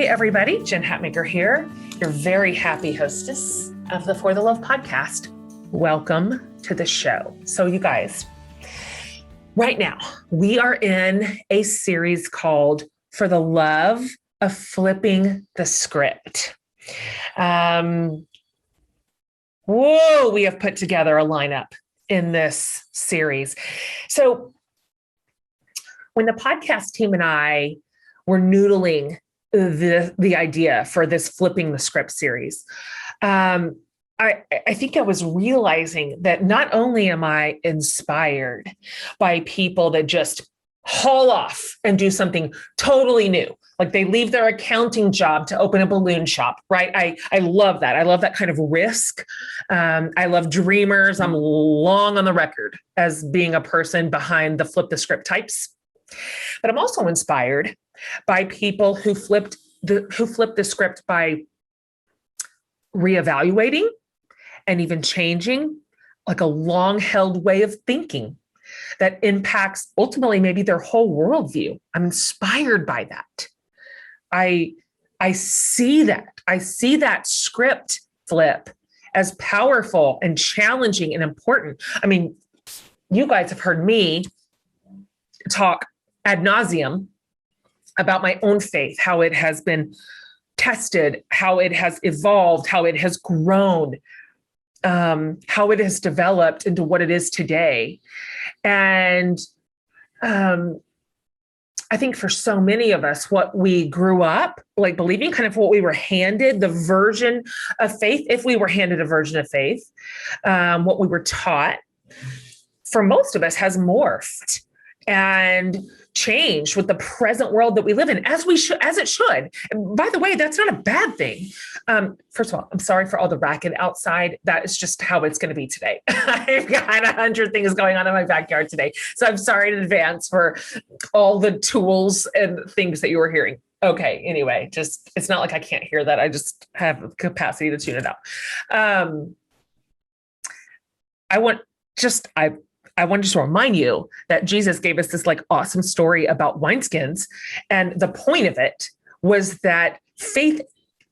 everybody. Jen Hatmaker here, your very happy hostess of the For the Love podcast. Welcome to the show. So you guys, right now, we are in a series called For the Love of Flipping the Script. We have put together a lineup in this series. So when the podcast team and I were noodling the idea for this Flipping the Script series, I think I was realizing that not only am I inspired by people that just haul off and do something totally new, like they leave their accounting job to open a balloon shop, right? I love that. I love that kind of risk. I love dreamers. I'm long on the record as being a person behind the flip the script types. But I'm also inspired by people who flipped the script by reevaluating and even changing like a long-held way of thinking that impacts ultimately maybe their whole worldview. I'm inspired by that. I see that. I see that script flip as powerful and challenging and important. I mean, you guys have heard me talk ad nauseum about my own faith, how it has been tested, how it has evolved, how it has grown, how it has developed into what it is today. And I think for so many of us, what we grew up like believing, kind of what we were handed, the version of faith, if we were handed a version of faith, what we were taught, for most of us has morphed and changed with the present world that we live in, as it should. And by the way, that's not a bad thing. First of all, I'm sorry for all the racket outside. That is just how it's going to be today. I've got 100 things going on in my backyard today. So I'm sorry in advance for all the tools and things that you were hearing. Okay. Anyway, it's not like I can't hear that. I just have the capacity to tune it out. I want to remind you that Jesus gave us this like awesome story about wineskins. And the point of it was that faith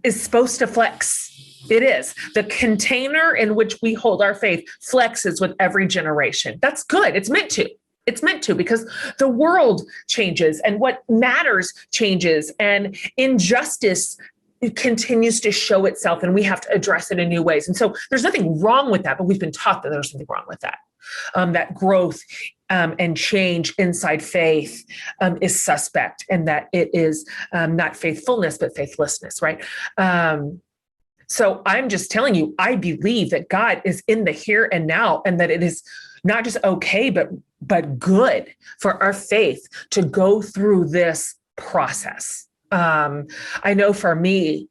is supposed to flex. It is. The container in which we hold our faith flexes with every generation. That's good. It's meant to. It's meant to, because the world changes and what matters changes, and injustice continues to show itself, and we have to address it in new ways. And so there's nothing wrong with that, but we've been taught that there's something wrong with that. That growth and change inside faith is suspect, and that it is not faithfulness, but faithlessness, right? So I'm just telling you, I believe that God is in the here and now, and that it is not just okay, but good for our faith to go through this process. I know for me,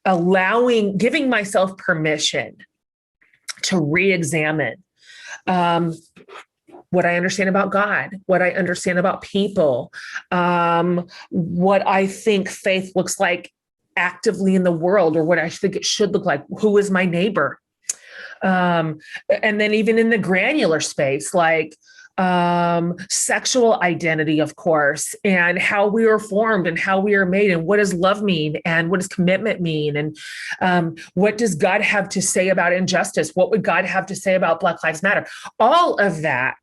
giving myself permission to re-examine what I understand about God, what I understand about people, what I think faith looks like actively in the world, or what I think it should look like. Who is my neighbor? And then even in the granular space, like sexual identity, of course, and how we are formed and how we are made, and what does love mean, and what does commitment mean, and what does God have to say about injustice? What would God have to say about Black Lives Matter? All of that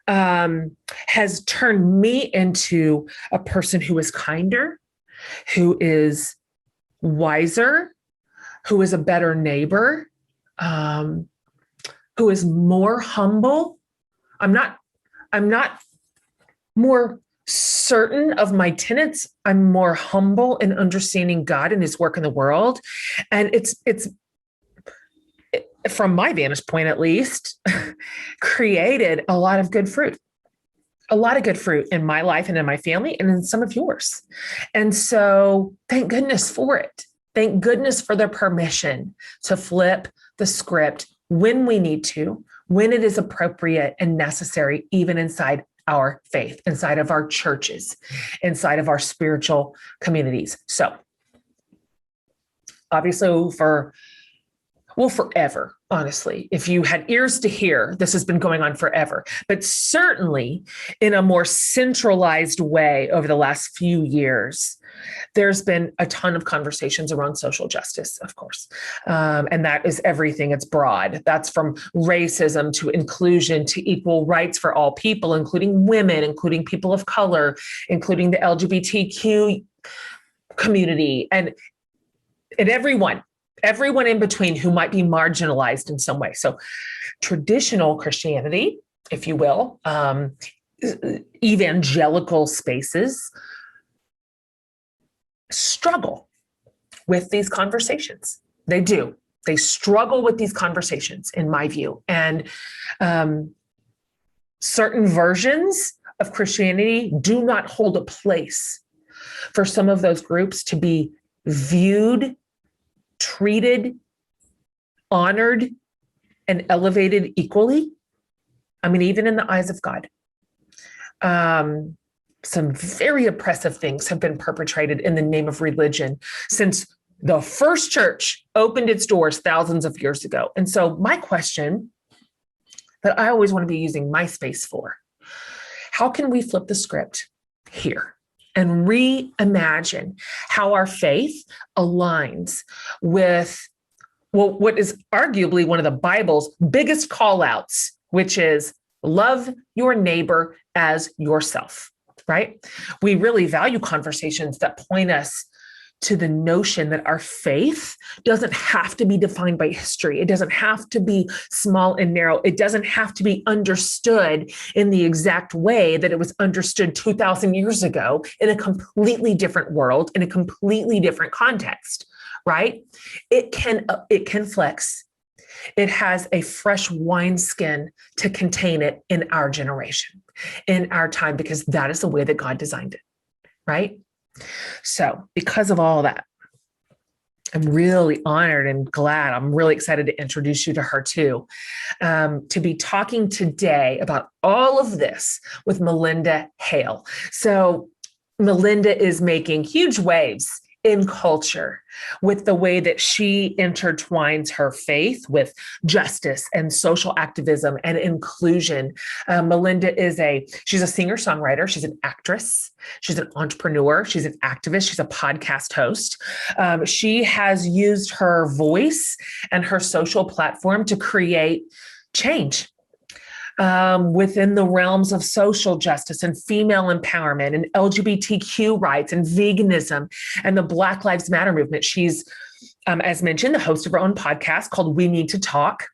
has turned me into a person who is kinder, who is wiser, who is a better neighbor, who is more humble. I'm not more certain of my tenets. I'm more humble in understanding God and his work in the world. And it's from my vantage point, at least, created a lot of good fruit in my life and in my family and in some of yours. And so thank goodness for it. Thank goodness for the permission to flip the script when we need to, when it is appropriate and necessary, even inside our faith, inside of our churches, inside of our spiritual communities. So obviously we'll forever honestly. If you had ears to hear, this has been going on forever, but certainly in a more centralized way over the last few years, there's been a ton of conversations around social justice, of course. And that is everything. It's broad. That's from racism to inclusion to equal rights for all people, including women, including people of color, including the LGBTQ community, and everyone in between who might be marginalized in some way. So traditional Christianity, if you will, evangelical spaces struggle with these conversations. They do. They struggle with these conversations, in my view. And certain versions of Christianity do not hold a place for some of those groups to be viewed, treated, honored, and elevated equally. I mean, even in the eyes of God. Some very oppressive things have been perpetrated in the name of religion since the first church opened its doors thousands of years ago. And so my question that I always want to be using my space for, how can we flip the script here and reimagine how our faith aligns with, well, what is arguably one of the Bible's biggest call outs, which is love your neighbor as yourself, right? We really value conversations that point us to the notion that our faith doesn't have to be defined by history. It doesn't have to be small and narrow. It doesn't have to be understood in the exact way that it was understood 2,000 years ago in a completely different world, in a completely different context, right? It can flex. It has a fresh wineskin to contain it in our generation, in our time, because that is the way that God designed it, right? So because of all that, I'm really honored and glad. I'm really excited to introduce you to her too, to be talking today about all of this with Melinda Hale. So Melinda is making huge waves in culture with the way that she intertwines her faith with justice and social activism and inclusion. Melinda she's a singer-songwriter. She's an actress. She's an entrepreneur. She's an activist. She's a podcast host. She has used her voice and her social platform to create change within the realms of social justice and female empowerment and LGBTQ rights and veganism and the Black Lives Matter movement. She's, as mentioned, the host of her own podcast called We Need to Talk,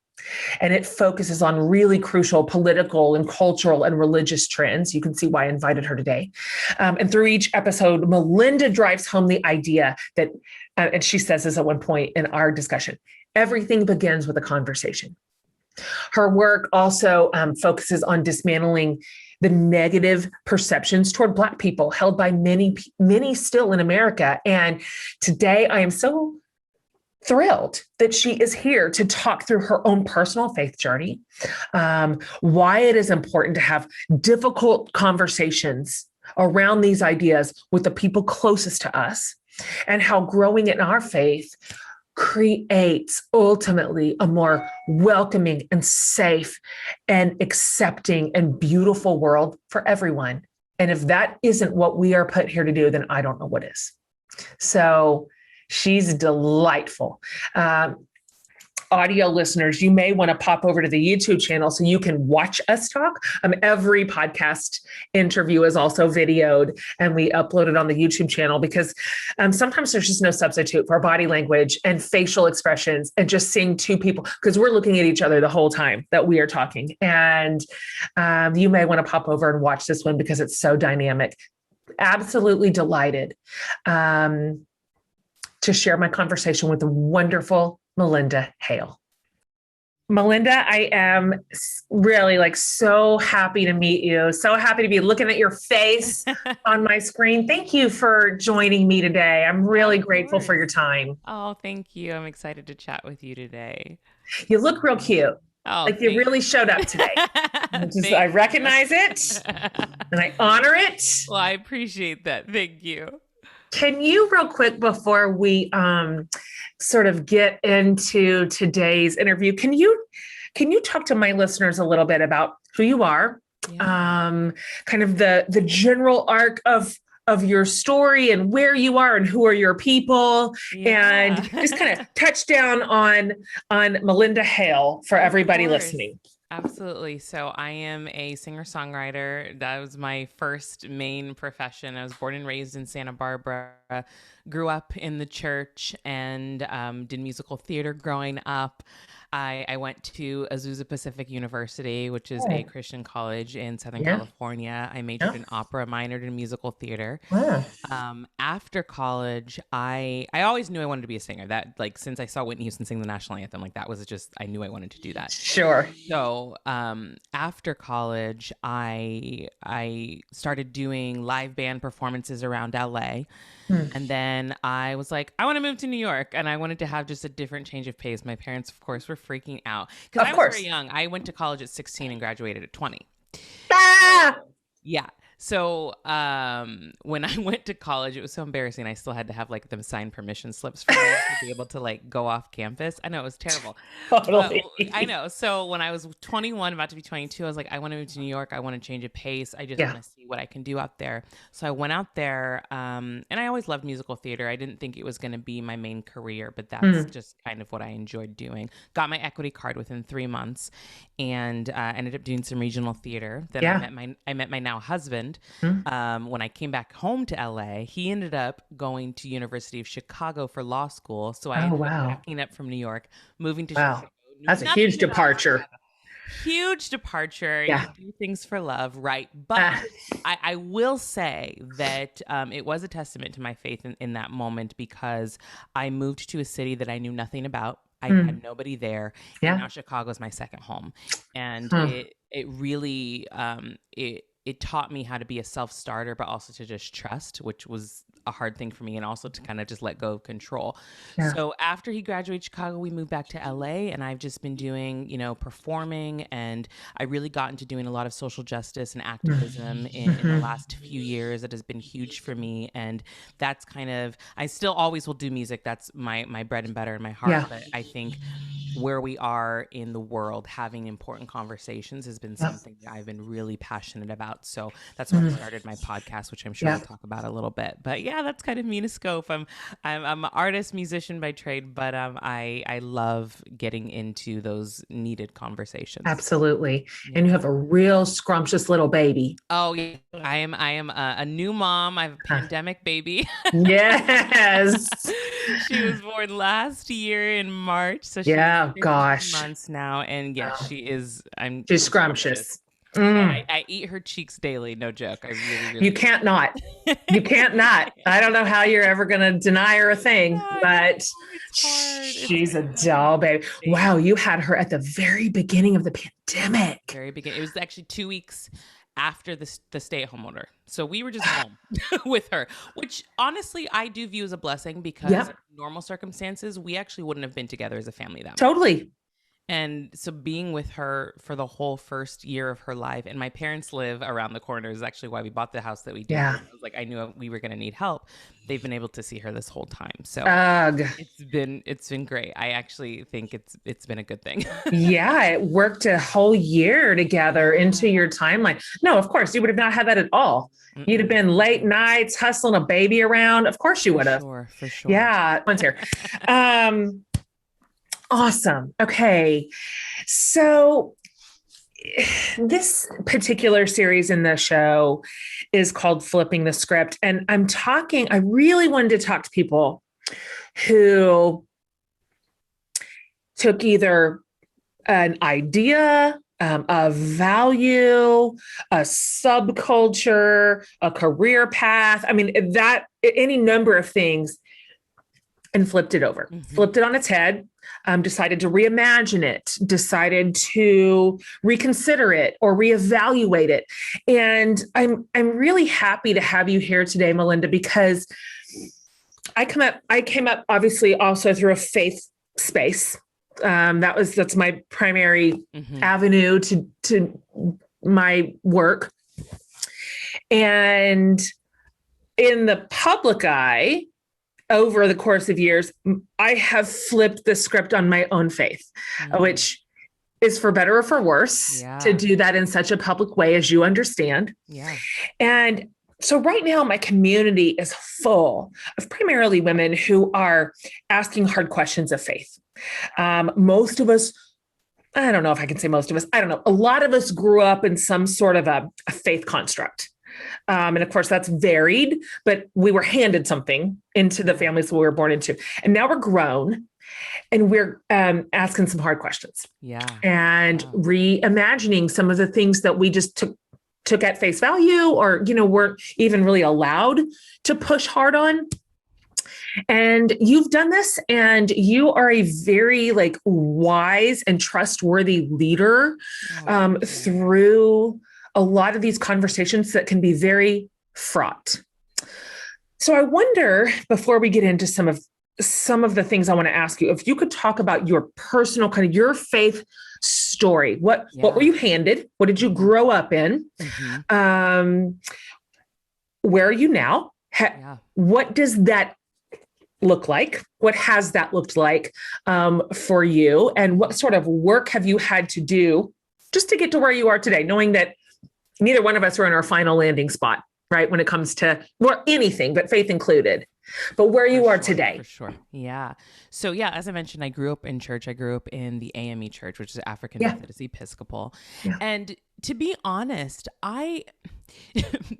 and it focuses on really crucial political and cultural and religious trends. You can see why I invited her today. And through each episode, Melinda drives home the idea that, and she says this at one point in our discussion, everything begins with a conversation. Her work also focuses on dismantling the negative perceptions toward Black people held by many still in America. And today I am so thrilled that she is here to talk through her own personal faith journey, why it is important to have difficult conversations around these ideas with the people closest to us, and how growing in our faith creates ultimately a more welcoming and safe and accepting and beautiful world for everyone. And if that isn't what we are put here to do, then I don't know what is. So she's delightful. Audio listeners, you may want to pop over to the YouTube channel so you can watch us talk. Every podcast interview is also videoed and we upload it on the YouTube channel because sometimes there's just no substitute for body language and facial expressions and just seeing two people, because we're looking at each other the whole time that we are talking. And you may want to pop over and watch this one because it's so dynamic. Absolutely delighted to share my conversation with the wonderful Melinda Hale. Melinda, I am really so happy to meet you. So happy to be looking at your face on my screen. Thank you for joining me today. I'm really grateful for your time. Oh, thank you. I'm excited to chat with you today. You look real cute. Oh, you really showed up today. I recognize it and I honor it. Well, I appreciate that. Thank you. can you real quick before we sort of get into today's interview, can you talk to my listeners a little bit about who you are, kind of the general arc of your story and where you are and who are your people, and just kind of touch down on Malynda Hale for everybody listening. Absolutely. So I am a singer-songwriter. That was my first main profession. I was born and raised in Santa Barbara, grew up in the church, and did musical theater growing up. I went to Azusa Pacific University, which is a Christian college in Southern California. I majored in opera, minored in musical theater. After college, I always knew I wanted to be a singer. That, like, since I saw Whitney Houston sing the national anthem, like, that was just, I knew I wanted to do that. Sure. So after college, I started doing live band performances around LA. And then I was like, I want to move to New York, and I wanted to have just a different change of pace. My parents, of course, were freaking out because I was very young. I went to college at 16 and graduated at 20. So when I went to college, it was so embarrassing. I still had to have like them sign permission slips for me to be able to like go off campus. I know, it was terrible. Totally. I know. So when I was 21, about to be 22, I was like, I want to move to New York. I want to change a pace. I just want to see what I can do out there. So I went out there, and I always loved musical theater. I didn't think it was going to be my main career, but that's just kind of what I enjoyed doing. Got my equity card within 3 months, and ended up doing some regional theater. Then I met my now husband. When I came back home to LA, he ended up going to University of Chicago for law school. So I ended up packing up from New York, moving to Chicago. That's a huge departure. Huge departure. You do things for love, right? But I will say that it was a testament to my faith in that moment, because I moved to a city that I knew nothing about. I had nobody there. And now Chicago is my second home. And it really, it taught me how to be a self-starter, but also to just trust, which was a hard thing for me, and also to kind of just let go of control. So after he graduated Chicago, we moved back to LA, and I've just been doing, performing, and I really got into doing a lot of social justice and activism in the last few years. It has been huge for me, and that's kind of, I still always will do music. That's my bread and butter in my heart. But I think where we are in the world, having important conversations has been something that I've been really passionate about. So that's why I started my podcast, which I'm sure we'll talk about a little bit. But that's kind of me in a scope. I'm an artist, musician by trade, but I love getting into those needed conversations. Absolutely. And you have a real scrumptious little baby. Oh yeah, I am a new mom. I have a pandemic baby. Yes. She was born last year in March, so she's 15 months now, and she's scrumptious. I eat her cheeks daily. No joke. I really you can't not. You can't not. I don't know how you're ever going to deny her a thing, but she's a doll baby. Wow. You had her at the very beginning of the pandemic. Very beginning. It was actually 2 weeks after the stay-at-home order. So we were just home with her, which honestly I do view as a blessing, because in normal circumstances, we actually wouldn't have been together as a family that much. Totally. And so being with her for the whole first year of her life, and my parents live around the corner, is actually why we bought the house that we did. I was like, I knew we were going to need help. They've been able to see her this whole time. So it's been great. I actually think it's been a good thing. It worked a whole year together into your timeline. No, of course you would have not had that at all. You'd have been late nights hustling a baby around. Of course you would have. For sure. Yeah. One's here. Awesome. Okay. So this particular series in the show is called Flipping the Script. And I really wanted to talk to people who took either an idea, a value, a subculture, a career path. I mean, that any number of things, and flipped it over, flipped it on its head, decided to reimagine it, decided to reconsider it or reevaluate it. And I'm really happy to have you here today, Melinda, because I came up obviously also through a faith space. That's my primary avenue to my work. And in the public eye, over the course of years, I have flipped the script on my own faith, which is for better or for worse to do that in such a public way, as you understand. Yeah. And so right now, my community is full of primarily women who are asking hard questions of faith. Most of us, I don't know if I can say most of us, I don't know. A lot of us grew up in some sort of a faith construct. And of course, that's varied, but we were handed something into the families we were born into. And now we're grown and we're asking some hard questions. Yeah. And reimagining some of the things that we just took at face value, or, weren't even really allowed to push hard on. And you've done this, and you are a very wise and trustworthy leader through a lot of these conversations that can be very fraught. So I wonder, before we get into some of the things I want to ask you, if you could talk about your personal your faith story. What were you handed? What did you grow up in? Where are you now? What does that look like? What has that looked like for you? And what sort of work have you had to do just to get to where you are today, knowing that neither one of us are in our final landing spot, right? When it comes to anything, but faith included. But where you are today. For sure. Yeah. So as I mentioned, I grew up in church. I grew up in the AME church, which is African Methodist Episcopal. Yeah. And to be honest,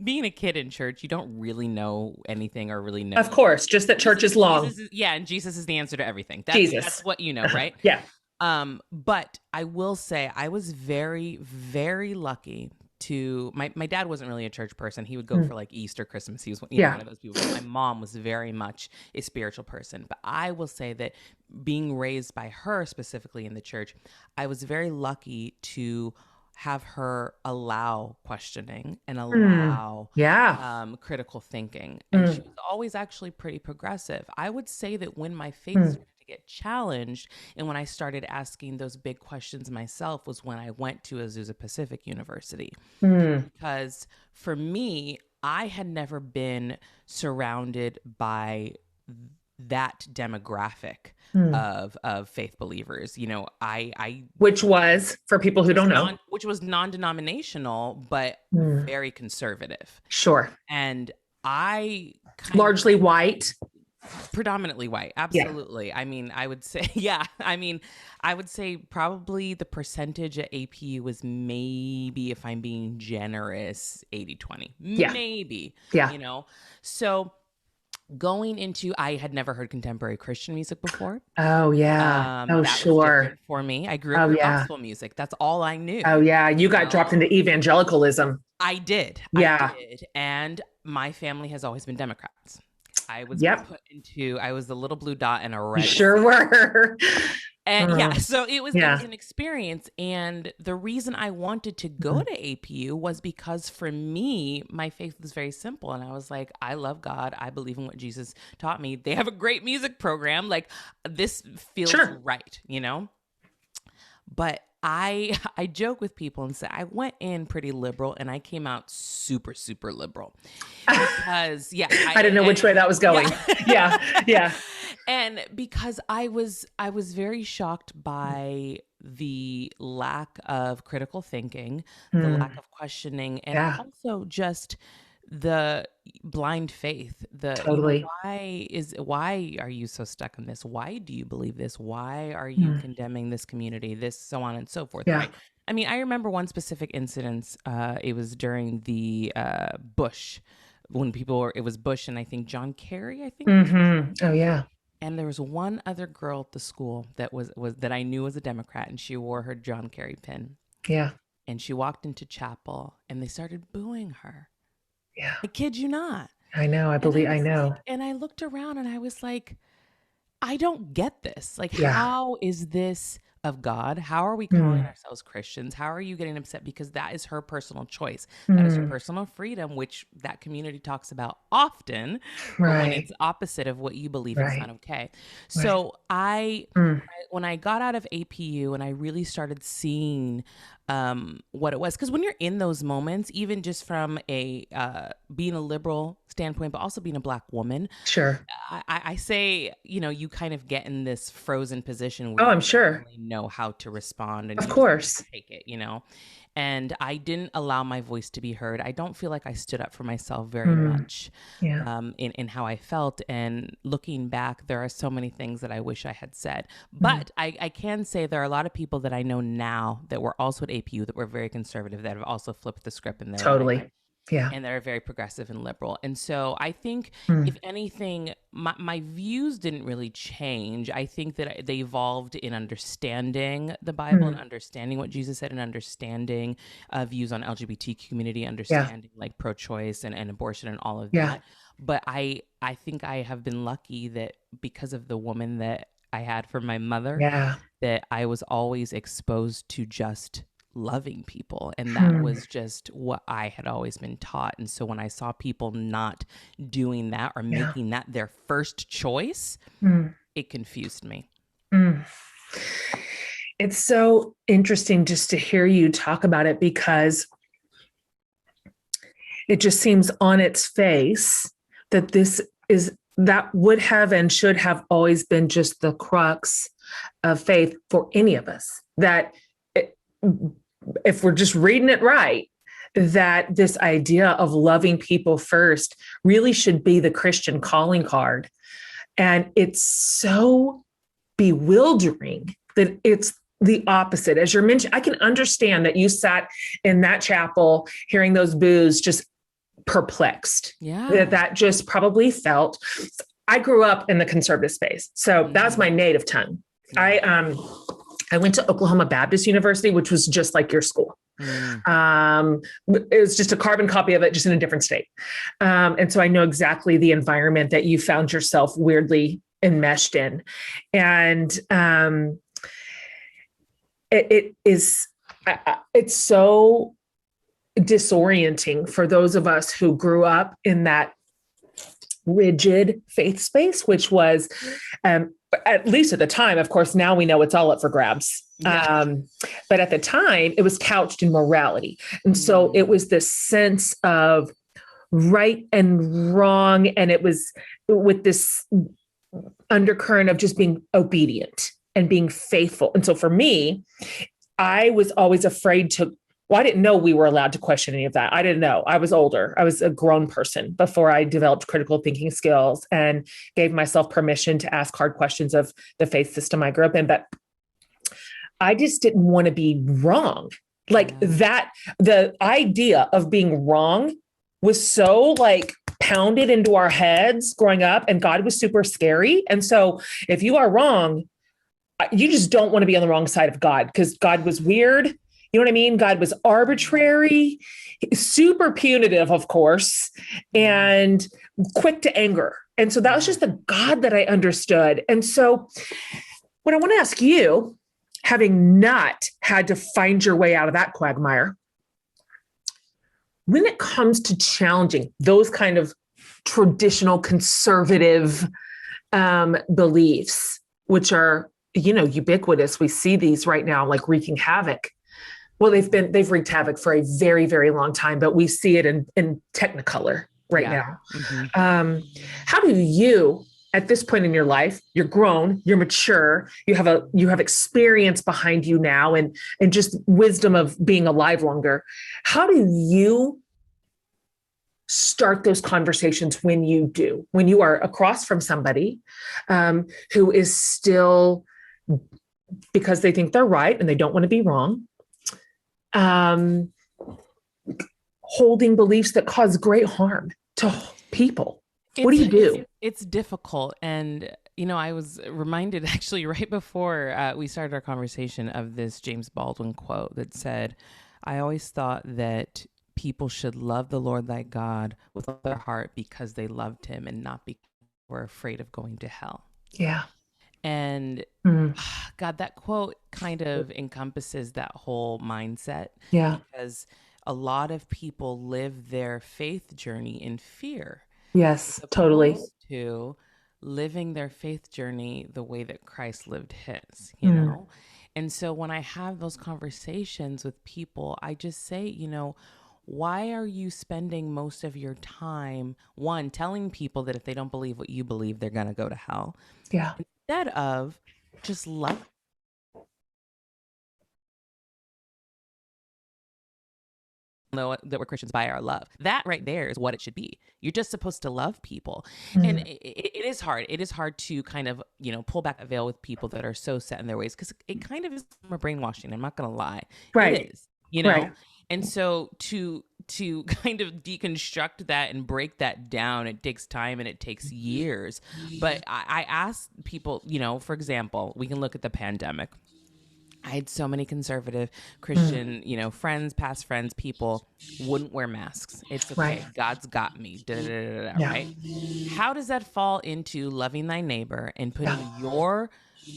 being a kid in church, you don't really know anything or really know. Of course, just that church is long. And Jesus is the answer to everything. That's what you know, right? Yeah. But I will say I was very, very lucky to my dad wasn't really a church person. He would go for Easter, Christmas. He was one of those people. My mom was very much a spiritual person. But I will say that being raised by her specifically in the church, I was very lucky to have her allow questioning and allow critical thinking. And she was always actually pretty progressive. I would say that when my faith started to get challenged and when I started asking those big questions myself was when I went to Azusa Pacific University. Because for me, I had never been surrounded by that demographic of faith believers. Which was, for people who don't know, which was non-denominational, but very conservative. Sure. And I largely white. Predominantly white. Absolutely. Yeah. I mean, I would say, I would say probably the percentage at APU was maybe, if I'm being generous, 80-20. Yeah. Maybe. Yeah. So going into, I had never heard contemporary Christian music before. Oh yeah. Sure. For me, I grew up with gospel music. That's all I knew. Oh yeah. You got dropped into evangelicalism. I did. Yeah. I did. And my family has always been Democrats. I was put into, I was the little blue dot in a red. You sure were. And so it was an experience. And the reason I wanted to go to APU was because for me, my faith was very simple. And I was like, I love God. I believe in what Jesus taught me. They have a great music program. This feels right, But I joke with people and say I went in pretty liberal and I came out super, super liberal because I didn't know which way that was going. Yeah. And because I was very shocked by the lack of critical thinking, the lack of questioning, and also just the blind faith. Totally. Why are you so stuck in this? Why do you believe this? Why are you condemning this community? This, so on and so forth. Yeah. Right? I mean, I remember one specific incident. It was during the Bush, when it was Bush and I think John Kerry, I think. Oh yeah. And there was one other girl at the school that was that I knew was a Democrat, and she wore her John Kerry pin. Yeah. And she walked into chapel and they started booing her. Yeah. I kid you not. I know. I know. And I looked around and I was like, I don't get this. How is this of God? How are we calling ourselves Christians? How are you getting upset? Because that is her personal choice. That is her personal freedom, which that community talks about often. Right. When it's opposite of what you believe is not okay. So when I got out of APU and I really started seeing what it was. Because when you're in those moments, even just from a being a liberal standpoint, but also being a Black woman, Sure. I say, you kind of get in this frozen position Oh, where I'm you don't sure. really know how to respond, and Of you just kind of course. take it. And I didn't allow my voice to be heard. I don't feel like I stood up for myself very much Yeah. in how I felt. And looking back, there are so many things that I wish I had said. But I can say there are a lot of people that I know now that were also at APU that were very conservative that have also flipped the script in their life. Totally. Yeah. And they're very progressive and liberal. And so I think, if anything, my views didn't really change. I think that they evolved in understanding the Bible and understanding what Jesus said and understanding views on LGBTQ community, Yeah. understanding like pro-choice and abortion and all of Yeah. that. But I think I have been lucky that because of the woman that I had for my mother, Yeah. that I was always exposed to just loving people. And that was just what I had always been taught. And so when I saw people not doing that or Yeah. making that their first choice, it confused me. It's so interesting just to hear you talk about it, because it just seems on its face that that would have and should have always been just the crux of faith for any of us. That if we're just reading it right, that this idea of loving people first really should be the Christian calling card. And it's so bewildering that it's the opposite. As you're mentioning, I can understand that you sat in that chapel hearing those boos, just perplexed. Yeah. That just probably felt. I grew up in the conservative space, so that's my native tongue. Yeah. I went to Oklahoma Baptist University, which was just like your school. It was just a carbon copy of it, just in a different state. And so I know exactly the environment that you found yourself weirdly enmeshed in. And it's so disorienting for those of us who grew up in that rigid faith space, which was, at least at the time, of course, now we know it's all up for grabs. Yeah. But at the time, it was couched in morality. And so it was this sense of right and wrong. And it was with this undercurrent of just being obedient and being faithful. And so for me, I was always afraid I didn't know we were allowed to question any of that. I didn't know. I was older. I was a grown person before I developed critical thinking skills and gave myself permission to ask hard questions of the faith system I grew up in. But I just didn't want to be wrong. Like that, the idea of being wrong was so pounded into our heads growing up, and God was super scary. And so if you are wrong, you just don't want to be on the wrong side of God, because God was weird. You know what I mean? God was arbitrary, super punitive, of course, and quick to anger. And so that was just the God that I understood. And so what I want to ask you, having not had to find your way out of that quagmire, when it comes to challenging those kind of traditional conservative beliefs, which are, ubiquitous, we see these right now, wreaking havoc. Well, they've wreaked havoc for a very, very long time, but we see it in Technicolor right now. Mm-hmm. How do you, at this point in your life, you're grown, you're mature, you have experience behind you now, and just wisdom of being alive longer. How do you start those conversations when you are across from somebody who is still, because they think they're right and they don't want to be wrong, holding beliefs that cause great harm to people? What do you do? It's difficult. And, I was reminded actually right before we started our conversation of this James Baldwin quote that said, "I always thought that people should love the Lord thy God with all their heart because they loved him, and not because they were afraid of going to hell." Yeah. And God, that quote kind of encompasses that whole mindset. Yeah. Because a lot of people live their faith journey in fear. Yes, totally. To living their faith journey the way that Christ lived his, you know? And so when I have those conversations with people, I just say, why are you spending most of your time, one, telling people that if they don't believe what you believe, they're going to go to hell, Yeah. instead of just love know that we're Christians by our love. That right there is what it should be. You're just supposed to love people. And it is hard. It is hard to kind of, pull back a veil with people that are so set in their ways, because it kind of is more brainwashing. I'm not going to lie. Right. It is, Right. And so to kind of deconstruct that and break that down, it takes time and it takes years. But I ask people, for example, we can look at the pandemic. I had so many conservative Christian, friends, past friends, people wouldn't wear masks. It's okay. Right. God's got me. Yeah. Right? How does that fall into loving thy neighbor and putting your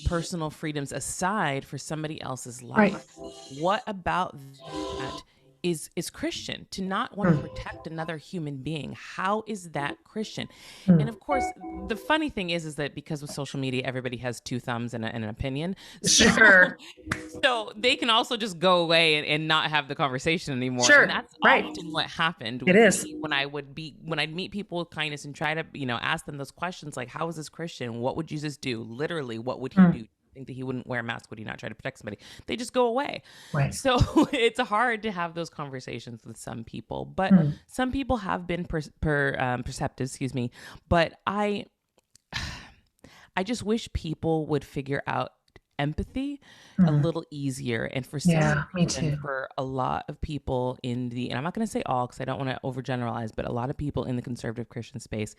personal freedoms aside for somebody else's life? Right. What about that is Christian? To not want to protect another human being, how is that Christian? And of course, the funny thing is that because of social media, everybody has two thumbs and an opinion. Sure. So they can also just go away and not have the conversation anymore. Sure. And that's often what happened with me when I'd meet people with kindness and try to, ask them those questions like, how is this Christian? What would Jesus do? Literally, what would he do? Think that he wouldn't wear a mask? Would he not try to protect somebody? They just go away. Right. So it's hard to have those conversations with some people, but some people have been perceptive, but I just wish people would figure out empathy a little easier. And for some reason, for a lot of people and I'm not going to say all, because I don't want to overgeneralize, but a lot of people in the conservative Christian space,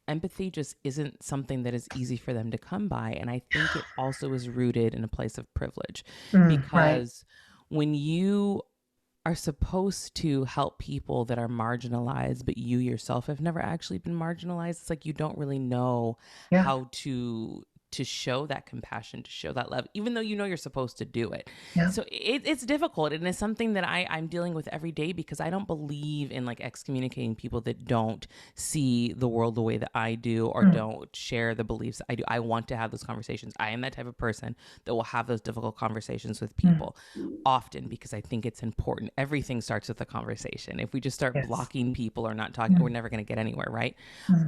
empathy just isn't something that is easy for them to come by. And I think it also is rooted in a place of privilege, because when you are supposed to help people that are marginalized, but you yourself have never actually been marginalized, it's like you don't really know how to show that compassion, to show that love, even though you're supposed to do it. Yeah. So it's difficult. And it's something that I'm dealing with every day, because I don't believe in like excommunicating people that don't see the world the way that I do, or don't share the beliefs that I do. I want to have those conversations. I am that type of person that will have those difficult conversations with people often, because I think it's important. Everything starts with a conversation. If we just start blocking people or not talking, we're never going to get anywhere, right?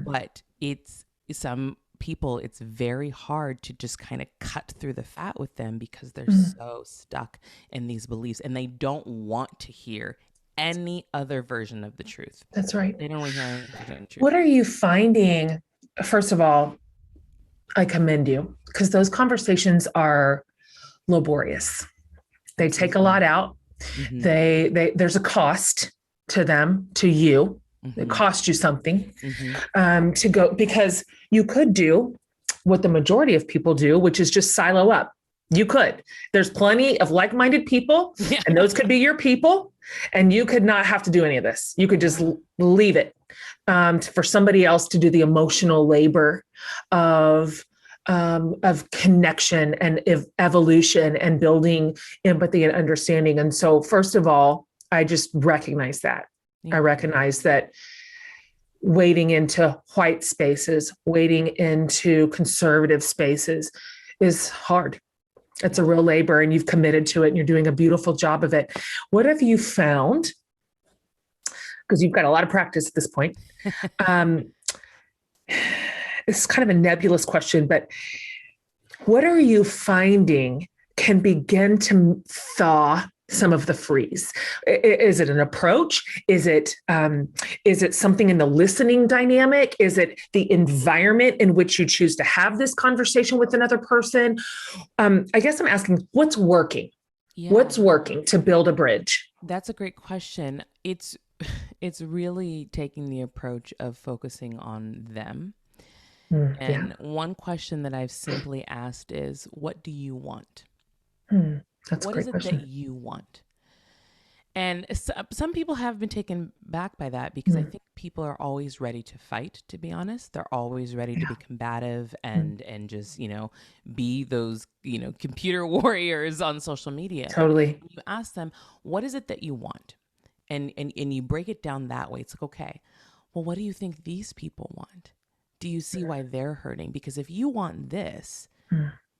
But it's some people, it's very hard to just kind of cut through the fat with them, because they're so stuck in these beliefs and they don't want to hear any other version of the truth. That's right. They don't want to hear any other version of the truth. What are you finding? First of all, I commend you, because those conversations are laborious. They take a lot out. There's a cost to them, to you. It costs you something to go, because you could do what the majority of people do, which is just silo up. You could. There's plenty of like-minded people, and those could be your people, and you could not have to do any of this. You could just leave it for somebody else to do the emotional labor of connection and evolution and building empathy and understanding. And so, first of all, I just recognize that. I recognize that wading into white spaces, wading into conservative spaces is hard. It's a real labor, and you've committed to it, and you're doing a beautiful job of it. What have you found? Because you've got a lot of practice at this point. It's kind of a nebulous question, but what are you finding can begin to thaw some of the freeze? Is it an approach? Is it something in the listening dynamic? Is it the environment in which you choose to have this conversation with another person? I guess I'm asking, what's working? Yeah. What's working to build a bridge? That's a great question. It's really taking the approach of focusing on them. And one question that I've simply asked is, what do you want? That's what a great is it question. that you want? And some people have been taken back by that, because I think people are always ready to fight, to be honest. They're always ready to be combative and just, be those, computer warriors on social media. Totally. You ask them, what is it that you want? And you break it down that way. It's like, okay, well, what do you think these people want? Do you see why they're hurting? Because if you want this,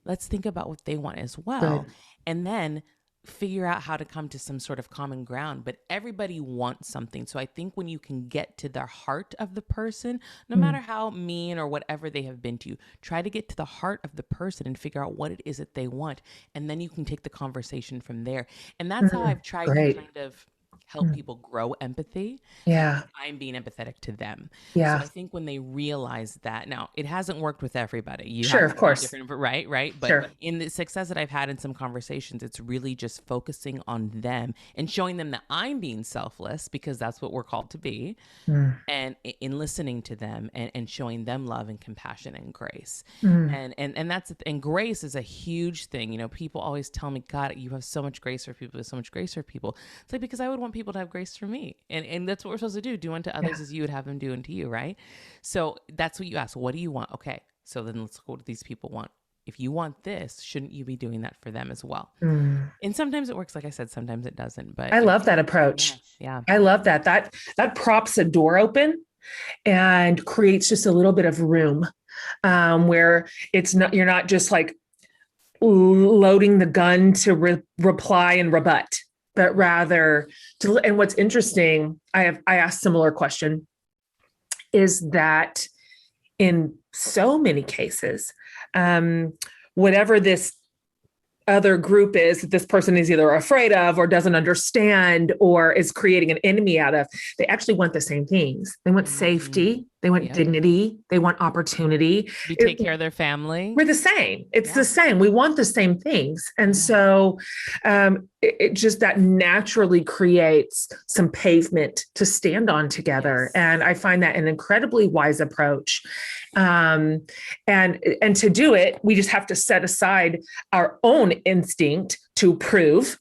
let's think about what they want as well. Good. And then figure out how to come to some sort of common ground. But everybody wants something. So I think when you can get to the heart of the person, no matter how mean or whatever they have been to you, try to get to the heart of the person and figure out what it is that they want. And then you can take the conversation from there. And that's how I've tried to kind of help people grow empathy. Yeah. I'm being empathetic to them. Yeah. So I think when they realize that, now it hasn't worked with everybody. You sure, have of course. Right. But sure. in the success that I've had in some conversations, it's really just focusing on them and showing them that I'm being selfless, because that's what we're called to be. And in listening to them and showing them love and compassion and grace. And that's, and grace is a huge thing. You know, people always tell me, God, you have so much grace for people, so much grace for people. It's like, because I would want people to have grace for me. And that's what we're supposed to do. Do unto others as you would have them do unto you, right? So that's what you ask. What do you want? Okay, so then let's go, what do these people want? If you want this, shouldn't you be doing that for them as well? And sometimes it works, like I said, sometimes it doesn't. But I love that approach. Yeah. I love that. That props a door open and creates just a little bit of room where it's not, you're not just like loading the gun to reply and rebut, but rather to, and what's interesting, I asked similar question, is that in so many cases, whatever this other group is that this person is either afraid of or doesn't understand or is creating an enemy out of, they actually want the same things. They want safety. They want dignity. They want opportunity. You take care of their family. We're the same. It's the same. We want the same things. And so it just, that naturally creates some pavement to stand on together. And I find that an incredibly wise approach. And to do it, we just have to set aside our own instinct to prove,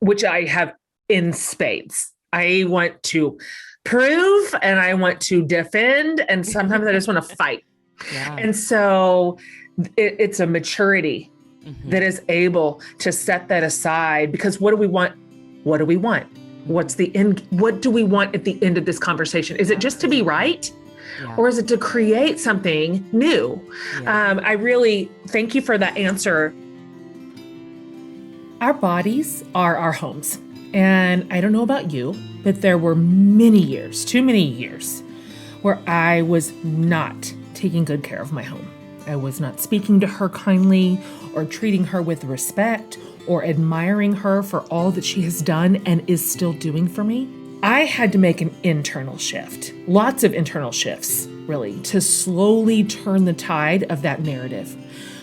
which I have in spades. I want to prove and I want to defend, and sometimes I just want to fight. And so it's a maturity that is able to set that aside, because what do we want? What do we want? What's the end? What do we want at the end of this conversation? Is it just to be right? Or is it to create something new? I really thank you for that answer. Our bodies are our homes. And I don't know about you, but there were many years, too many years, where I was not taking good care of my home. I was not speaking to her kindly or treating her with respect or admiring her for all that she has done and is still doing for me. I had to make an internal shift, lots of internal shifts, really, to slowly turn the tide of that narrative.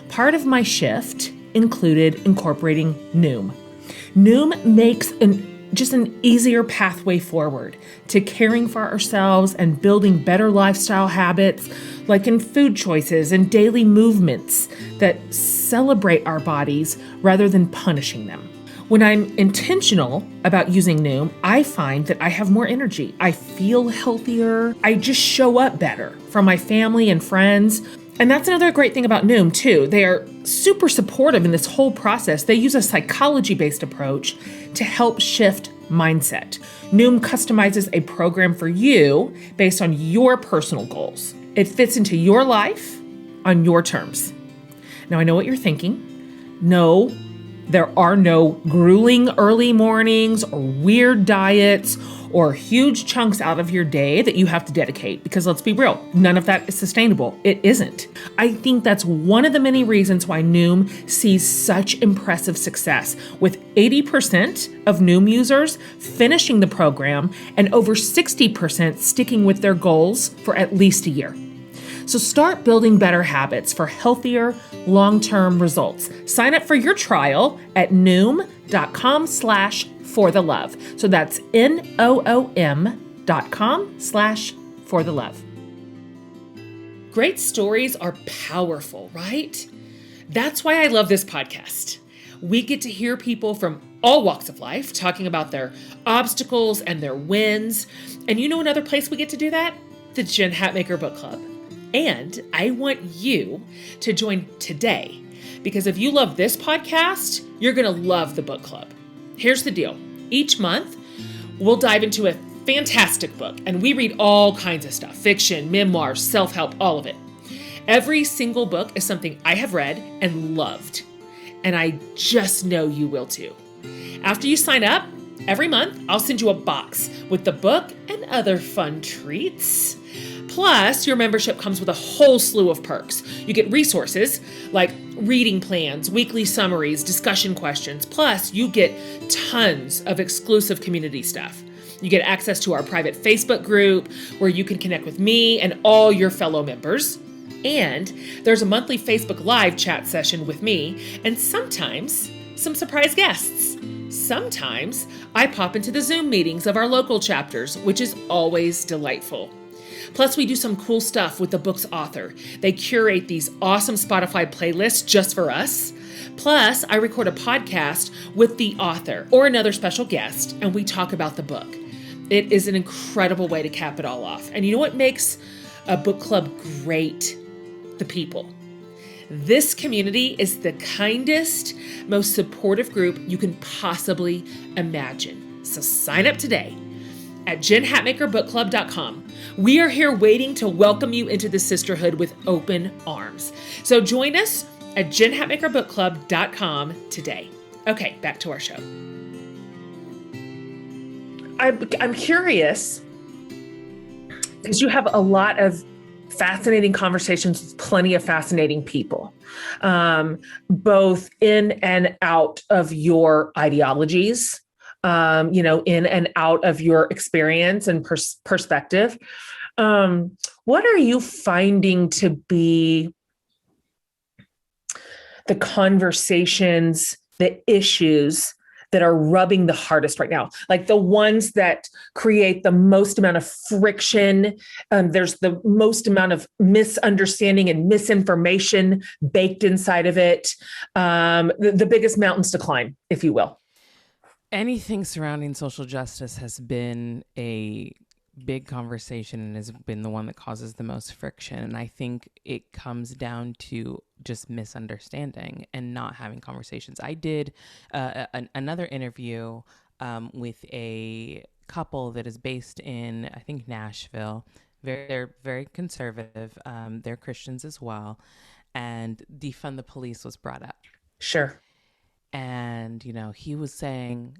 Part of my shift included incorporating Noom. Noom makes just an easier pathway forward to caring for ourselves and building better lifestyle habits, like in food choices and daily movements that celebrate our bodies rather than punishing them. When I'm intentional about using Noom, I find that I have more energy. I feel healthier. I just show up better for my family and friends. And that's another great thing about Noom, too. They are super supportive in this whole process. They use a psychology-based approach to help shift mindset. Noom customizes a program for you based on your personal goals. It fits into your life on your terms. Now, I know what you're thinking. No, there are no grueling early mornings or weird diets or huge chunks out of your day that you have to dedicate, because let's be real, none of that is sustainable. It isn't. I think that's one of the many reasons why Noom sees such impressive success, with 80% of Noom users finishing the program and over 60% sticking with their goals for at least a year. So start building better habits for healthier, long-term results. Sign up for your trial at noom.com/forthelove. So that's NOOM.com/forthelove. Great stories are powerful, right? That's why I love this podcast. We get to hear people from all walks of life talking about their obstacles and their wins. And you know another place we get to do that? The Jen Hatmaker Book Club. And I want you to join today, because if you love this podcast, you're going to love the book club. Here's the deal. Each month, we'll dive into a fantastic book, and we read all kinds of stuff: fiction, memoirs, self-help, all of it. Every single book is something I have read and loved, and I just know you will too. After you sign up, every month I'll send you a box with the book and other fun treats. Plus, your membership comes with a whole slew of perks. You get resources like reading plans, weekly summaries, discussion questions. Plus, you get tons of exclusive community stuff. You get access to our private Facebook group where you can connect with me and all your fellow members. And there's a monthly Facebook Live chat session with me and sometimes some surprise guests. Sometimes I pop into the Zoom meetings of our local chapters, which is always delightful. Plus, we do some cool stuff with the book's author. They curate these awesome Spotify playlists just for us. Plus, I record a podcast with the author or another special guest, and we talk about the book. It is an incredible way to cap it all off. And you know what makes a book club great? The people. This community is the kindest, most supportive group you can possibly imagine. So sign up today at JenHatmakerBookClub.com. We are here waiting to welcome you into the sisterhood with open arms. So join us at JenHatmakerBookClub.com today. Okay, back to our show. I'm curious because you have a lot of fascinating conversations with plenty of fascinating people, both in and out of your ideologies, in and out of your experience and perspective. What are you finding to be the conversations, the issues that are rubbing the hardest right now, like the ones that create the most amount of friction? There's the most amount of misunderstanding and misinformation baked inside of it. The biggest mountains to climb, if you will. Anything surrounding social justice has been a big conversation and has been the one that causes the most friction. And I think it comes down to just misunderstanding and not having conversations. I did another interview with a couple that is based in, I think, Nashville. They're very conservative. They're Christians as well. And defund the police was brought up. Sure. And, he was saying,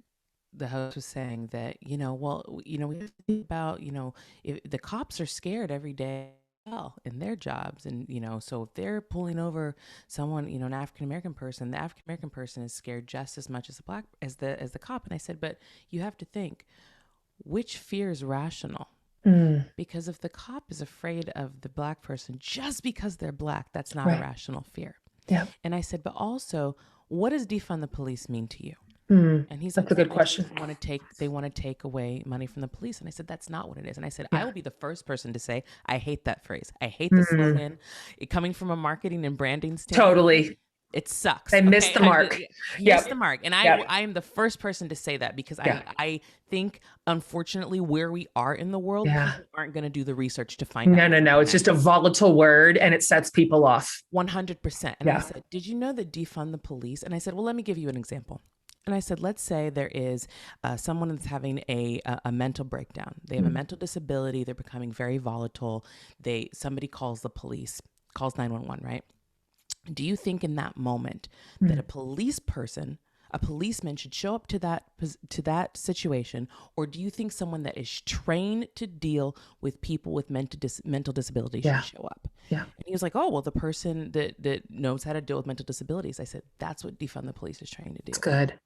the host was saying that, we have to think about, if the cops are scared every day in their jobs. And, so if they're pulling over someone, an African-American person, the African-American person is scared just as much as the cop. And I said, but you have to think, which fear is rational? Because if the cop is afraid of the Black person just because they're Black, that's not a rational fear. Yeah. And I said, but also, what does defund the police mean to you? And he's like, that's a good question. They want to take away money from the police. And I said, that's not what it is. And I said, I will be the first person to say, I hate that phrase. I hate the slogan. It coming from a marketing and branding standpoint. Totally. It sucks. They missed the mark. Missed the mark. And I am the first person to say that because I think, unfortunately, where we are in the world, people aren't going to do the research to find out. No. It's just a volatile word and it sets people off. 100%. And I said, did you know that defund the police? And I said, well, let me give you an example. And I said, let's say there is someone that's having a mental breakdown. They have a mental disability. They're becoming very volatile. Somebody calls the police, calls 911, right? Do you think in that moment that a policeman should show up to that situation, or do you think someone that is trained to deal with people with mental disabilities should show up? Yeah. And he was like, oh, well, the person that knows how to deal with mental disabilities. I said, that's what defund the police is trying to do. It's good.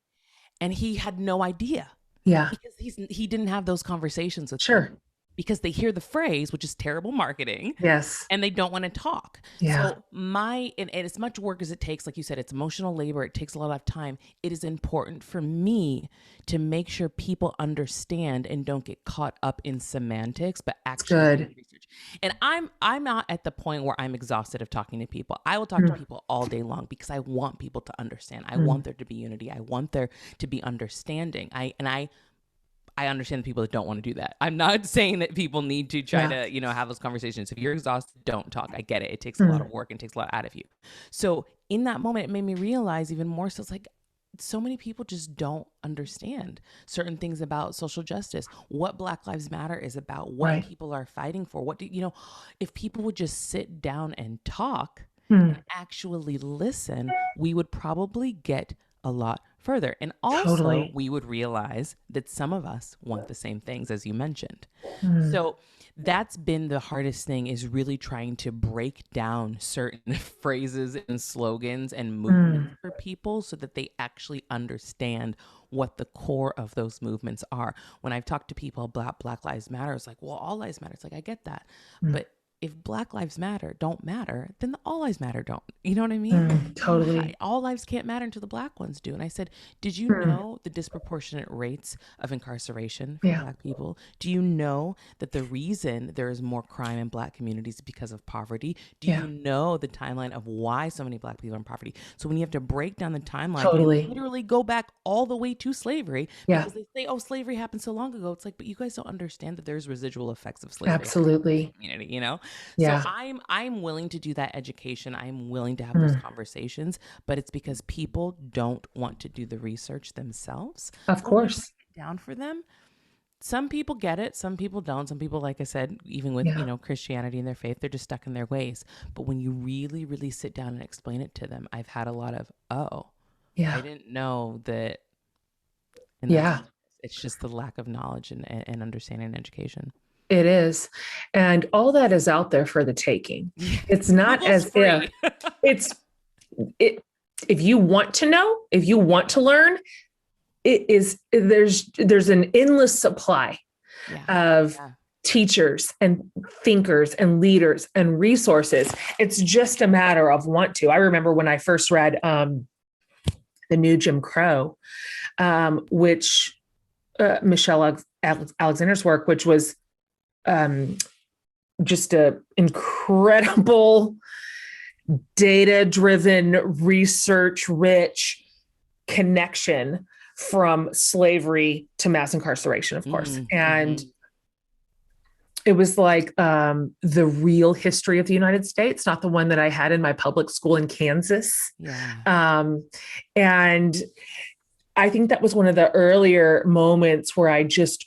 And he had no idea. Yeah. Because he didn't have those conversations with them. Because they hear the phrase, which is terrible marketing. Yes. And they don't want to talk. Yeah. So and as much work as it takes, like you said, it's emotional labor. It takes a lot of time. It is important for me to make sure people understand and don't get caught up in semantics, but actually do research. And I'm not at the point where I'm exhausted of talking to people. I will talk to people all day long because I want people to understand. I want there to be unity. I want there to be understanding. I understand the people that don't want to do that. I'm not saying that people need to try to, have those conversations. If you're exhausted, don't talk. I get it. It takes a lot of work and takes a lot out of you. So in that moment, it made me realize even more so, it's like, so many people just don't understand certain things about social justice, what Black Lives Matter is about, what people are fighting for. If people would just sit down and talk and actually listen, we would probably get a lot further. And also we would realize that some of us want the same things, as you mentioned. So that's been the hardest thing, is really trying to break down certain phrases and slogans and movements for people so that they actually understand what the core of those movements are. When I've talked to people about Black Lives Matter, it's like, well, all lives matter. It's like, I get that. But if Black Lives Matter don't matter, then the all lives matter don't. You know what I mean? Totally. All lives can't matter until the Black ones do. And I said, did you know the disproportionate rates of incarceration for Black people? Do you know that the reason there is more crime in Black communities is because of poverty? Do you know the timeline of why so many Black people are in poverty? So when you have to break down the timeline, you literally go back all the way to slavery, because they say, oh, slavery happened so long ago. It's like, but you guys don't understand that there's residual effects of slavery. Absolutely. Community, you know? So I'm willing to do that education. I'm willing to have those conversations, but it's because people don't want to do the research themselves. Of course. Down for them. Some people get it. Some people don't. Some people, like I said, even with, Christianity and their faith, they're just stuck in their ways. But when you really, really sit down and explain it to them, I've had a lot of, I didn't know that. And it's just the lack of knowledge and understanding and education. It is. And all that is out there for the taking. It's not as if if you want to know, if you want to learn, there's an endless supply of teachers and thinkers and leaders and resources. It's just a matter of want to. I remember when I first read The New Jim Crow, which Michelle Alexander's work, which was just a incredible, data-driven, research-rich connection from slavery to mass incarceration, of course. And it was like the real history of the United States, not the one that I had in my public school in Kansas. And I think that was one of the earlier moments where I just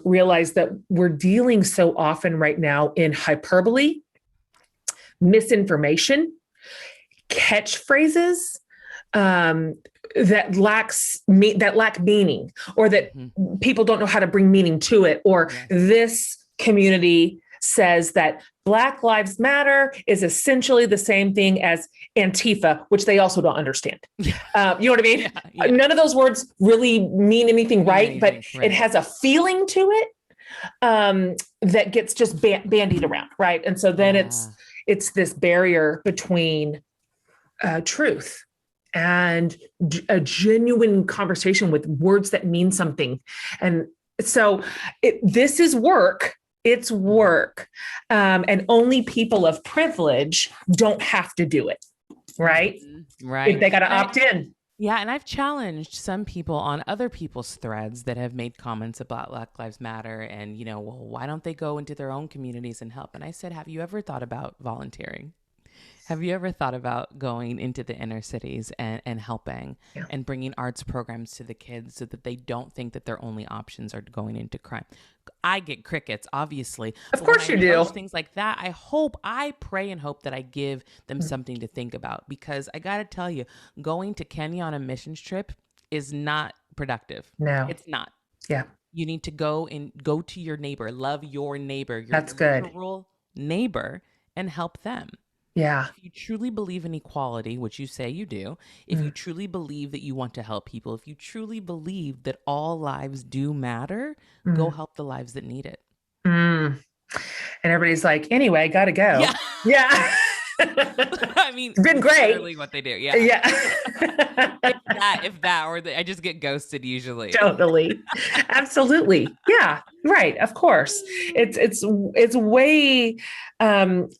realized that we're dealing so often right now in hyperbole, misinformation, catchphrases that lack meaning, or that people don't know how to bring meaning to it. Or this community says that Black Lives Matter is essentially the same thing as Antifa, which they also don't understand. You know what I mean? None of those words really mean anything, but it has a feeling to it that gets just bandied around, right? And so then it's this barrier between truth and a genuine conversation with words that mean something. And so this is work. It's work. And only people of privilege don't have to do it. Right. If they got to opt in. Yeah. And I've challenged some people on other people's threads that have made comments about Black Lives Matter and, well, why don't they go into their own communities and help? And I said, have you ever thought about volunteering? Have you ever thought about going into the inner cities and helping and bringing arts programs to the kids so that they don't think that their only options are going into crime? I get crickets, obviously. Of course you do. Things like that. I pray and hope that I give them something to think about, because I got to tell you, going to Kenya on a missions trip is not productive. No, it's not. Yeah. You need to go to your neighbor, love your neighbor, your That's good. Rural neighbor, and help them. Yeah. If you truly believe in equality, which you say you do, if you truly believe that you want to help people, if you truly believe that all lives do matter, go help the lives that need it. And everybody's like, anyway, gotta go. Yeah. I mean, it's been great. Really what they do. Yeah. if that, or I just get ghosted usually. Totally. Absolutely. Yeah. Right. Of course. It's way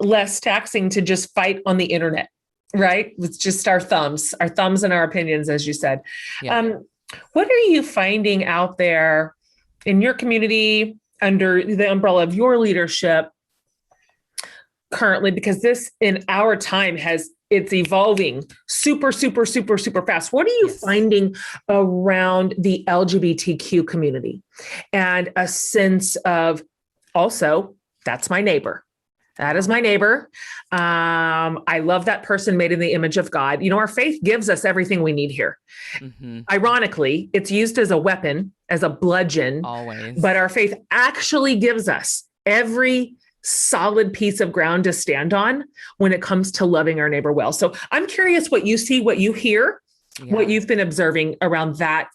less taxing to just fight on the internet, right? With just our thumbs and our opinions, as you said. Yeah. What are you finding out there in your community under the umbrella of your leadership currently? Because this in our time it's evolving super, super, super, super fast. What are you finding around the LGBTQ community and a sense of also, that's my neighbor. That is my neighbor. I love that person made in the image of God. You know, our faith gives us everything we need here. Mm-hmm. Ironically, it's used as a weapon, as a bludgeon. Always. But our faith actually gives us every solid piece of ground to stand on when it comes to loving our neighbor well. So I'm curious what you see, what you hear, what you've been observing around that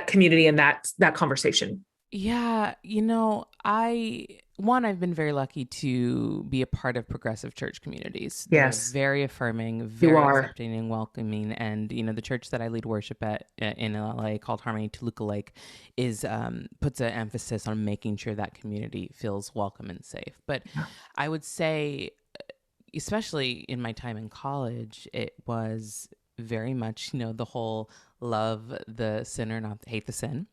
community and that conversation. Yeah, you know, I've been very lucky to be a part of progressive church communities. Yes. They're very affirming, very accepting and welcoming. And, you know, the church that I lead worship at in LA called Harmony Toluca Lake puts an emphasis on making sure that community feels welcome and safe. But I would say, especially in my time in college, it was very much, you know, the whole love the sinner, not hate the sin.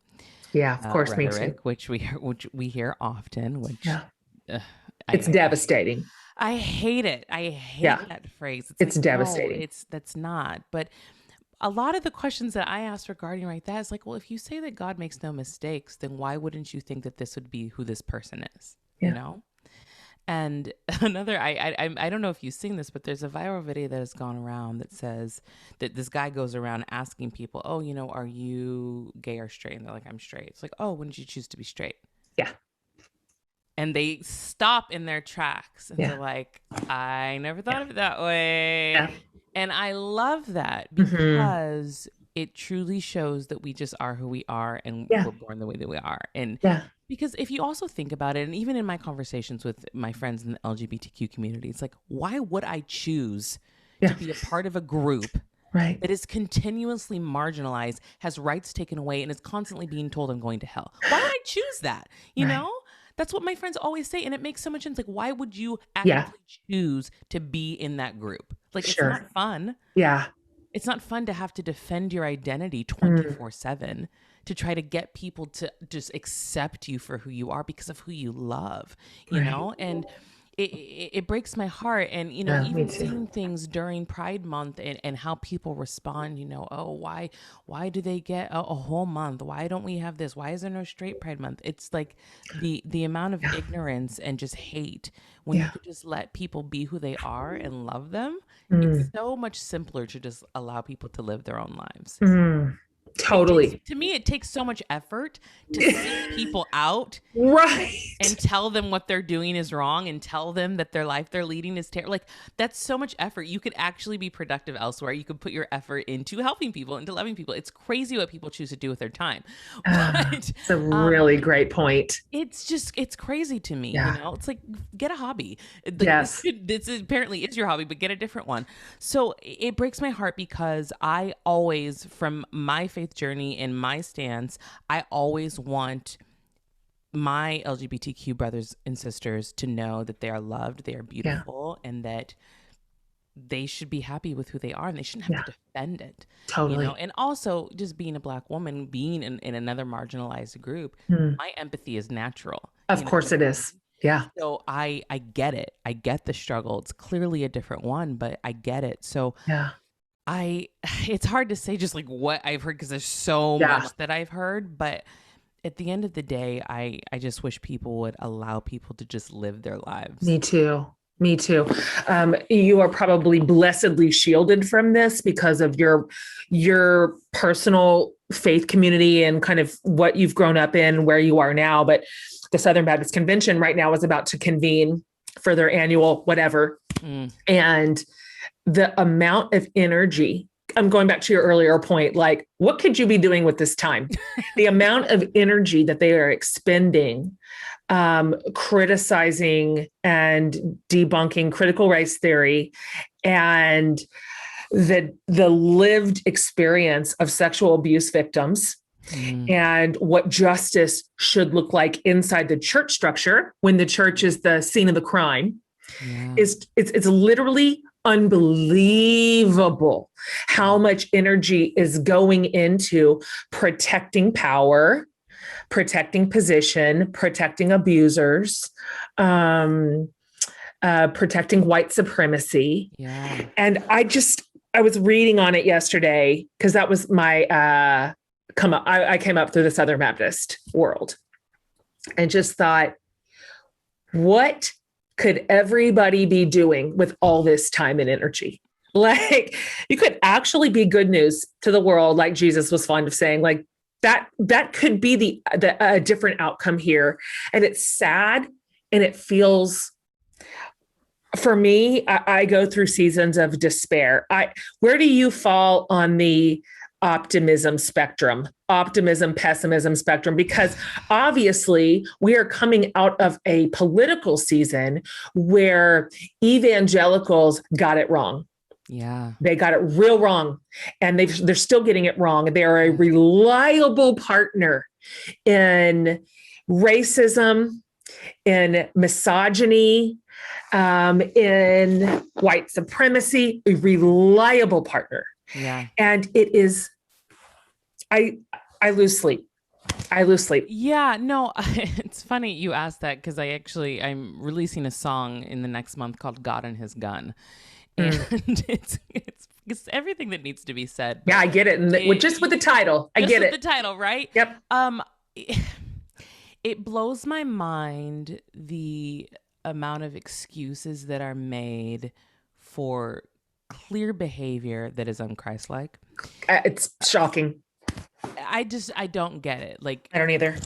Yeah, of course, rhetoric, which we hear often, which it's devastating. I hate it. I hate that phrase. It's like, devastating. No, that's not. But a lot of the questions that I asked regarding that is like, well, if you say that God makes no mistakes, then why wouldn't you think that this would be who this person is? Yeah. You know? And another, I don't know if you've seen this, but there's a viral video that has gone around that says that this guy goes around asking people, oh, you know, are you gay or straight? And they're like, I'm straight. It's like, oh, when did you choose to be straight? Yeah. And they stop in their tracks and they're like, I never thought of it that way. Yeah. And I love that because it truly shows that we just are who we are and we're born the way that we are. And because if you also think about it, and even in my conversations with my friends in the LGBTQ community, it's like, why would I choose to be a part of a group that is continuously marginalized, has rights taken away, and is constantly being told I'm going to hell? Why would I choose that? You know? That's what my friends always say. And it makes so much sense. Like, why would you actively choose to be in that group? Like, it's not fun. Yeah. It's not fun to have to defend your identity 24/7 to try to get people to just accept you for who you are because of who you love, you know? And it breaks my heart. And, you know, even seeing things during Pride Month and how people respond, you know, oh, why do they get a whole month? Why don't we have this? Why is there no straight Pride Month? It's like the amount of ignorance and just hate when you could just let people be who they are and love them. It's so much simpler to just allow people to live their own lives. Totally. To me, it takes so much effort to seek people out, and tell them what they're doing is wrong, and tell them that their life they're leading is terrible. Like, that's so much effort. You could actually be productive elsewhere. You could put your effort into helping people, into loving people. It's crazy what people choose to do with their time. But, it's a really great point. It's crazy to me. You know, it's like, get a hobby. This apparently is your hobby, but get a different one. So it breaks my heart because I always, from my faith journey and my stance, I always want my LGBTQ brothers and sisters to know that they are loved, they are beautiful, and that they should be happy with who they are and they shouldn't have to defend it. Totally. You know? And also, just being a Black woman, being in another marginalized group, my empathy is natural. Of course it is. Yeah. So I get it. I get the struggle. It's clearly a different one, but I get it. So it's hard to say just like what I've heard because there's so much that I've heard, but at the end of the day, I just wish people would allow people to just live their lives. Me too. You are probably blessedly shielded from this because of your personal faith community and kind of what you've grown up in, where you are now. But the Southern Baptist Convention right now is about to convene for their annual whatever. And the amount of energy, I'm going back to your earlier point, like, what could you be doing with this time? The amount of energy that they are expending, criticizing and debunking critical race theory and the lived experience of sexual abuse victims and what justice should look like inside the church structure when the church is the scene of the crime it's literally unbelievable how much energy is going into protecting power, protecting position, protecting abusers, protecting white supremacy. Yeah. And I was reading on it yesterday because that was my come up. I came up through the Southern Baptist world and just thought, what could everybody be doing with all this time and energy? Like, you could actually be good news to the world, like Jesus was fond of saying, like that could be a different outcome here. And it's sad, and it feels, for me, I go through seasons of despair. Where do you fall on the optimism, pessimism spectrum? Because obviously we are coming out of a political season where evangelicals got it wrong. Yeah. They got it real wrong, and they're still getting it wrong. They're a reliable partner in racism, in misogyny, in white supremacy, a reliable partner. Yeah. And it is, I lose sleep. Yeah, no, it's funny you asked that, because I'm releasing a song in the next month called God and His Gun. And it's everything that needs to be said. Yeah, I get it. And just with the title, I get it. The title, right? Yep. It blows my mind the amount of excuses that are made for clear behavior that is unchristlike. It's shocking. I don't get it. Like, I don't either.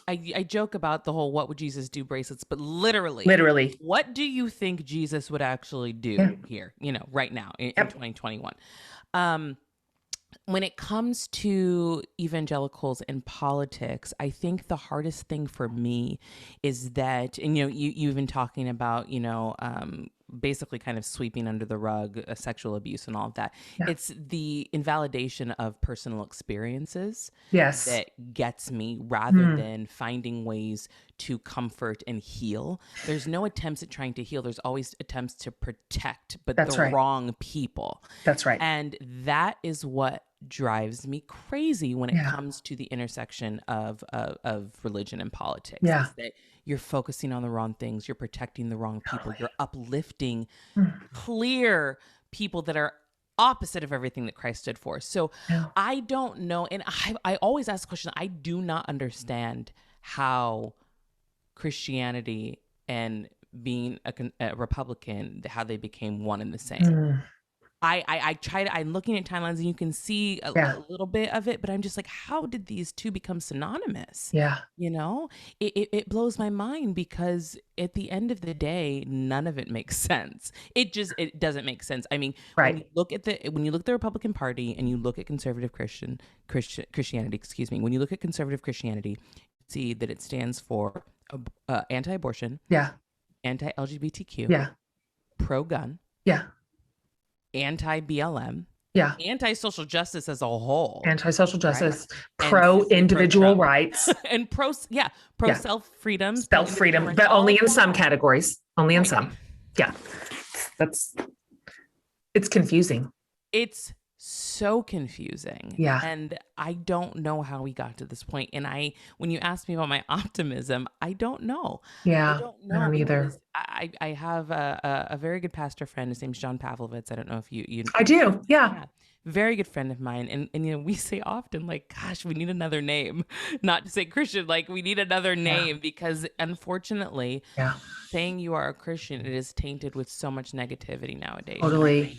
I joke about the whole "what would Jesus do" bracelets, but literally, what do you think Jesus would actually do here? Right now in 2021. When it comes to evangelicals and politics, I think the hardest thing for me is that, and you've been talking about, basically kind of sweeping under the rug sexual abuse and all of that. Yeah. It's the invalidation of personal experiences that gets me, rather than finding ways to comfort and heal. There's no attempts at trying to heal. There's always attempts to protect, but wrong people. That's right. And that is what drives me crazy when it comes to the intersection of religion and politics. Yeah. Is that you're focusing on the wrong things. You're protecting the wrong people. You're uplifting clear people that are opposite of everything that Christ stood for. So I don't know. And I always ask the question, I do not understand how Christianity and being a Republican, how they became one and the same. I'm looking at timelines, and you can see a little bit of it, but I'm just like, how did these two become synonymous? Yeah. It blows my mind, because at the end of the day, none of it makes sense. It doesn't make sense. I mean, when you look at the Republican Party and you look at conservative Christianity, when you look at conservative Christianity, you see that it stands for anti-abortion, anti-LGBTQ, pro-gun, anti-BLM, anti-social justice as a whole, anti-social justice, pro-individual rights, and pro self-freedom, but only in some categories, in some. Yeah, it's confusing. It's so confusing. Yeah. And I don't know how we got to this point. And when you ask me about my optimism, I don't know. Yeah. I don't either. I have a very good pastor friend. His name's John Pavlovitz. I don't know if you know. I do. Yeah. Very good friend of mine. And we say often, like, gosh, we need another name. Not to say Christian, like, we need another name, because unfortunately, saying you are a Christian, it is tainted with so much negativity nowadays. Totally.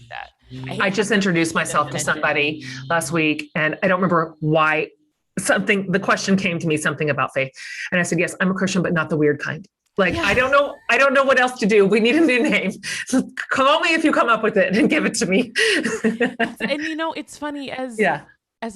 I just introduced myself to somebody last week, and I don't remember why the question came to me, something about faith. And I said, yes, I'm a Christian, but not the weird kind. Like, I don't know what else to do. We need a new name. So call me if you come up with it and give it to me. And it's funny, as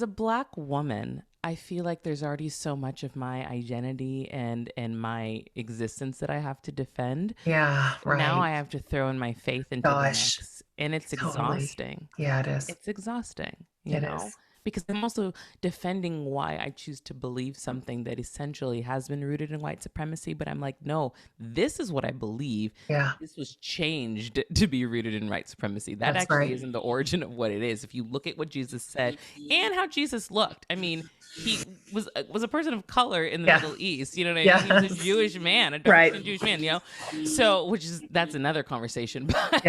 a Black woman, I feel like there's already so much of my identity and my existence that I have to defend. Yeah, right. Now I have to throw in my faith into the mix, and it's exhausting. Yeah, it is. It's exhausting. It is. because I'm also defending why I choose to believe something that essentially has been rooted in white supremacy. But I'm like, no, this is what I believe. Yeah. This was changed to be rooted in white supremacy. That actually isn't the origin of what it is. If you look at what Jesus said and how Jesus looked, I mean, he was a person of color in the Middle East. You know what I mean? He was a Jewish man, a dark-skinned Jewish man, you know? So, that's another conversation. But,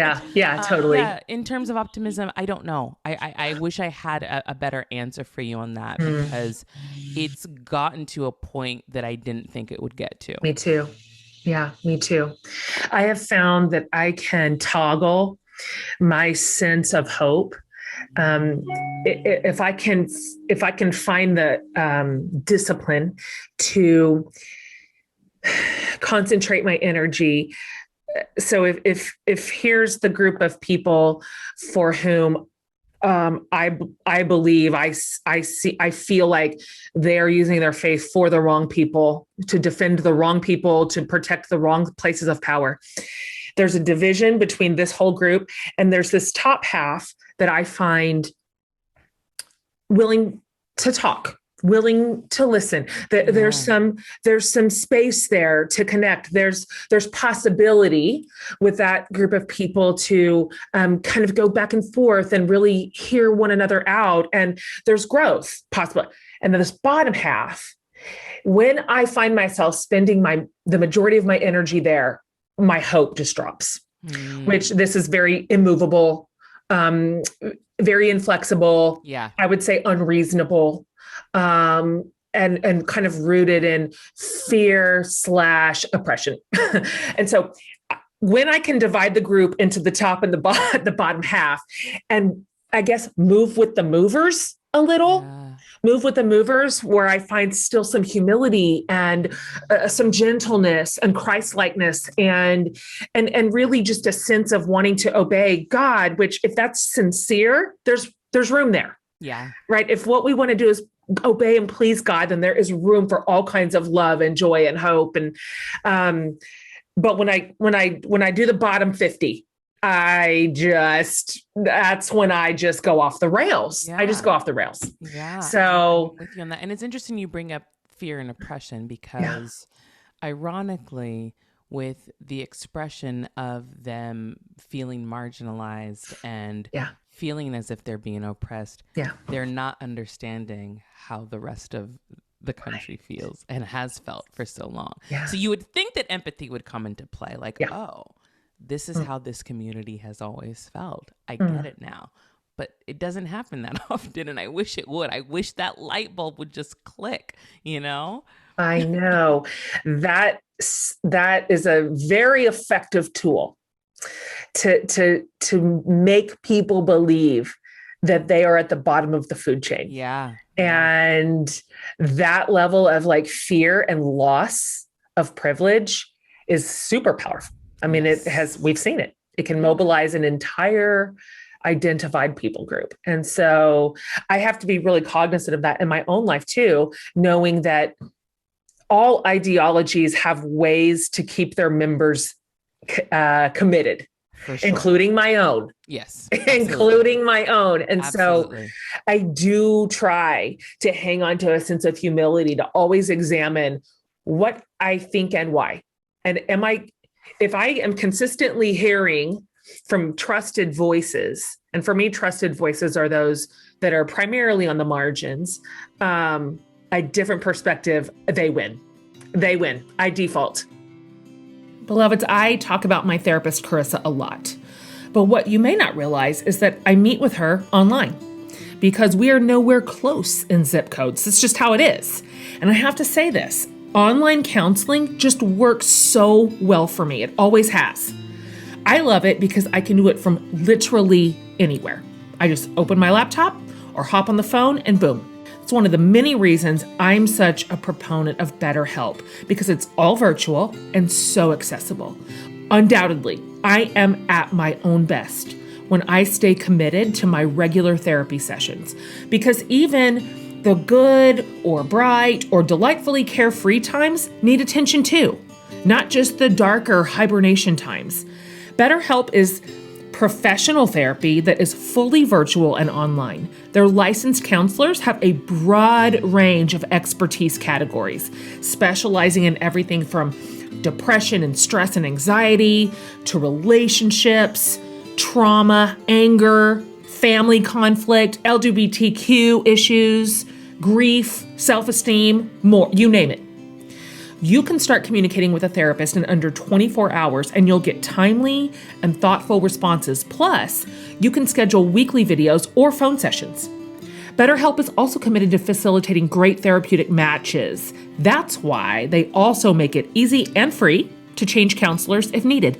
totally. In terms of optimism, I don't know. I wish I had a better answer for you on that, because it's gotten to a point that I didn't think it would get to. Me too. Yeah, me too. I have found that I can toggle my sense of hope. If I can find the discipline to concentrate my energy. So if here's the group of people for whom I believe I feel like they're using their faith for the wrong people, to defend the wrong people, to protect the wrong places of power. There's a division between this whole group, and there's this top half that I find willing to talk, willing to listen. There's some space there to connect. There's possibility with that group of people to kind of go back and forth and really hear one another out. And there's growth possible. And then this bottom half, when I find myself spending the majority of my energy there, my hope just drops, which this is very immovable, very inflexible. Yeah. I would say unreasonable. And kind of rooted in fear/oppression. And so when I can divide the group into the top and the bottom half, and I guess move with the movers a little, move with the movers, where I find still some humility and some gentleness and Christ-likeness and really just a sense of wanting to obey God, which if that's sincere, there's room there. Yeah. Right. If what we want to do is obey and please God, then there is room for all kinds of love and joy and hope. And, but when I do the bottom 50, that's when I just go off the rails. Yeah. I just go off the rails. Yeah. So I'm with you on that. And it's interesting you bring up fear and oppression, because ironically, with the expression of them feeling marginalized and feeling as if they're being oppressed, they're not understanding how the rest of the country feels and has felt for so long. So you would think that empathy would come into play, like, oh, this is how this community has always felt. I get it now. But it doesn't happen that often, and I wish it would. I wish that light bulb would just click, you know? I know. That is a very effective tool to make people believe that they are at the bottom of the food chain. Yeah. And that level of like fear and loss of privilege is super powerful. I mean, we've seen it. It can mobilize an entire identified people group. And so I have to be really cognizant of that in my own life too, knowing that all ideologies have ways to keep their members committed, including my own. Yes. Including my own. And Absolutely. So I do try to hang on to a sense of humility, to always examine what I think and why. And if I am consistently hearing from trusted voices, and for me, trusted voices are those that are primarily on the margins, a different perspective, they win. I default. Beloveds, I talk about my therapist, Carissa, a lot. But what you may not realize is that I meet with her online because we are nowhere close in zip codes. It's just how it is. And I have to say this, online counseling just works so well for me. It always has. I love it because I can do it from literally anywhere. I just open my laptop or hop on the phone and boom. It's one of the many reasons I'm such a proponent of BetterHelp, because it's all virtual and so accessible. Undoubtedly, I am at my own best when I stay committed to my regular therapy sessions, because even the good or bright or delightfully carefree times need attention too, not just the darker hibernation times. BetterHelp is professional therapy that is fully virtual and online. Their licensed counselors have a broad range of expertise categories, specializing in everything from depression and stress and anxiety to relationships, trauma, anger, family conflict, LGBTQ issues, grief, self-esteem, more, you name it. You can start communicating with a therapist in under 24 hours and you'll get timely and thoughtful responses. Plus, you can schedule weekly videos or phone sessions. BetterHelp is also committed to facilitating great therapeutic matches. That's why they also make it easy and free to change counselors if needed.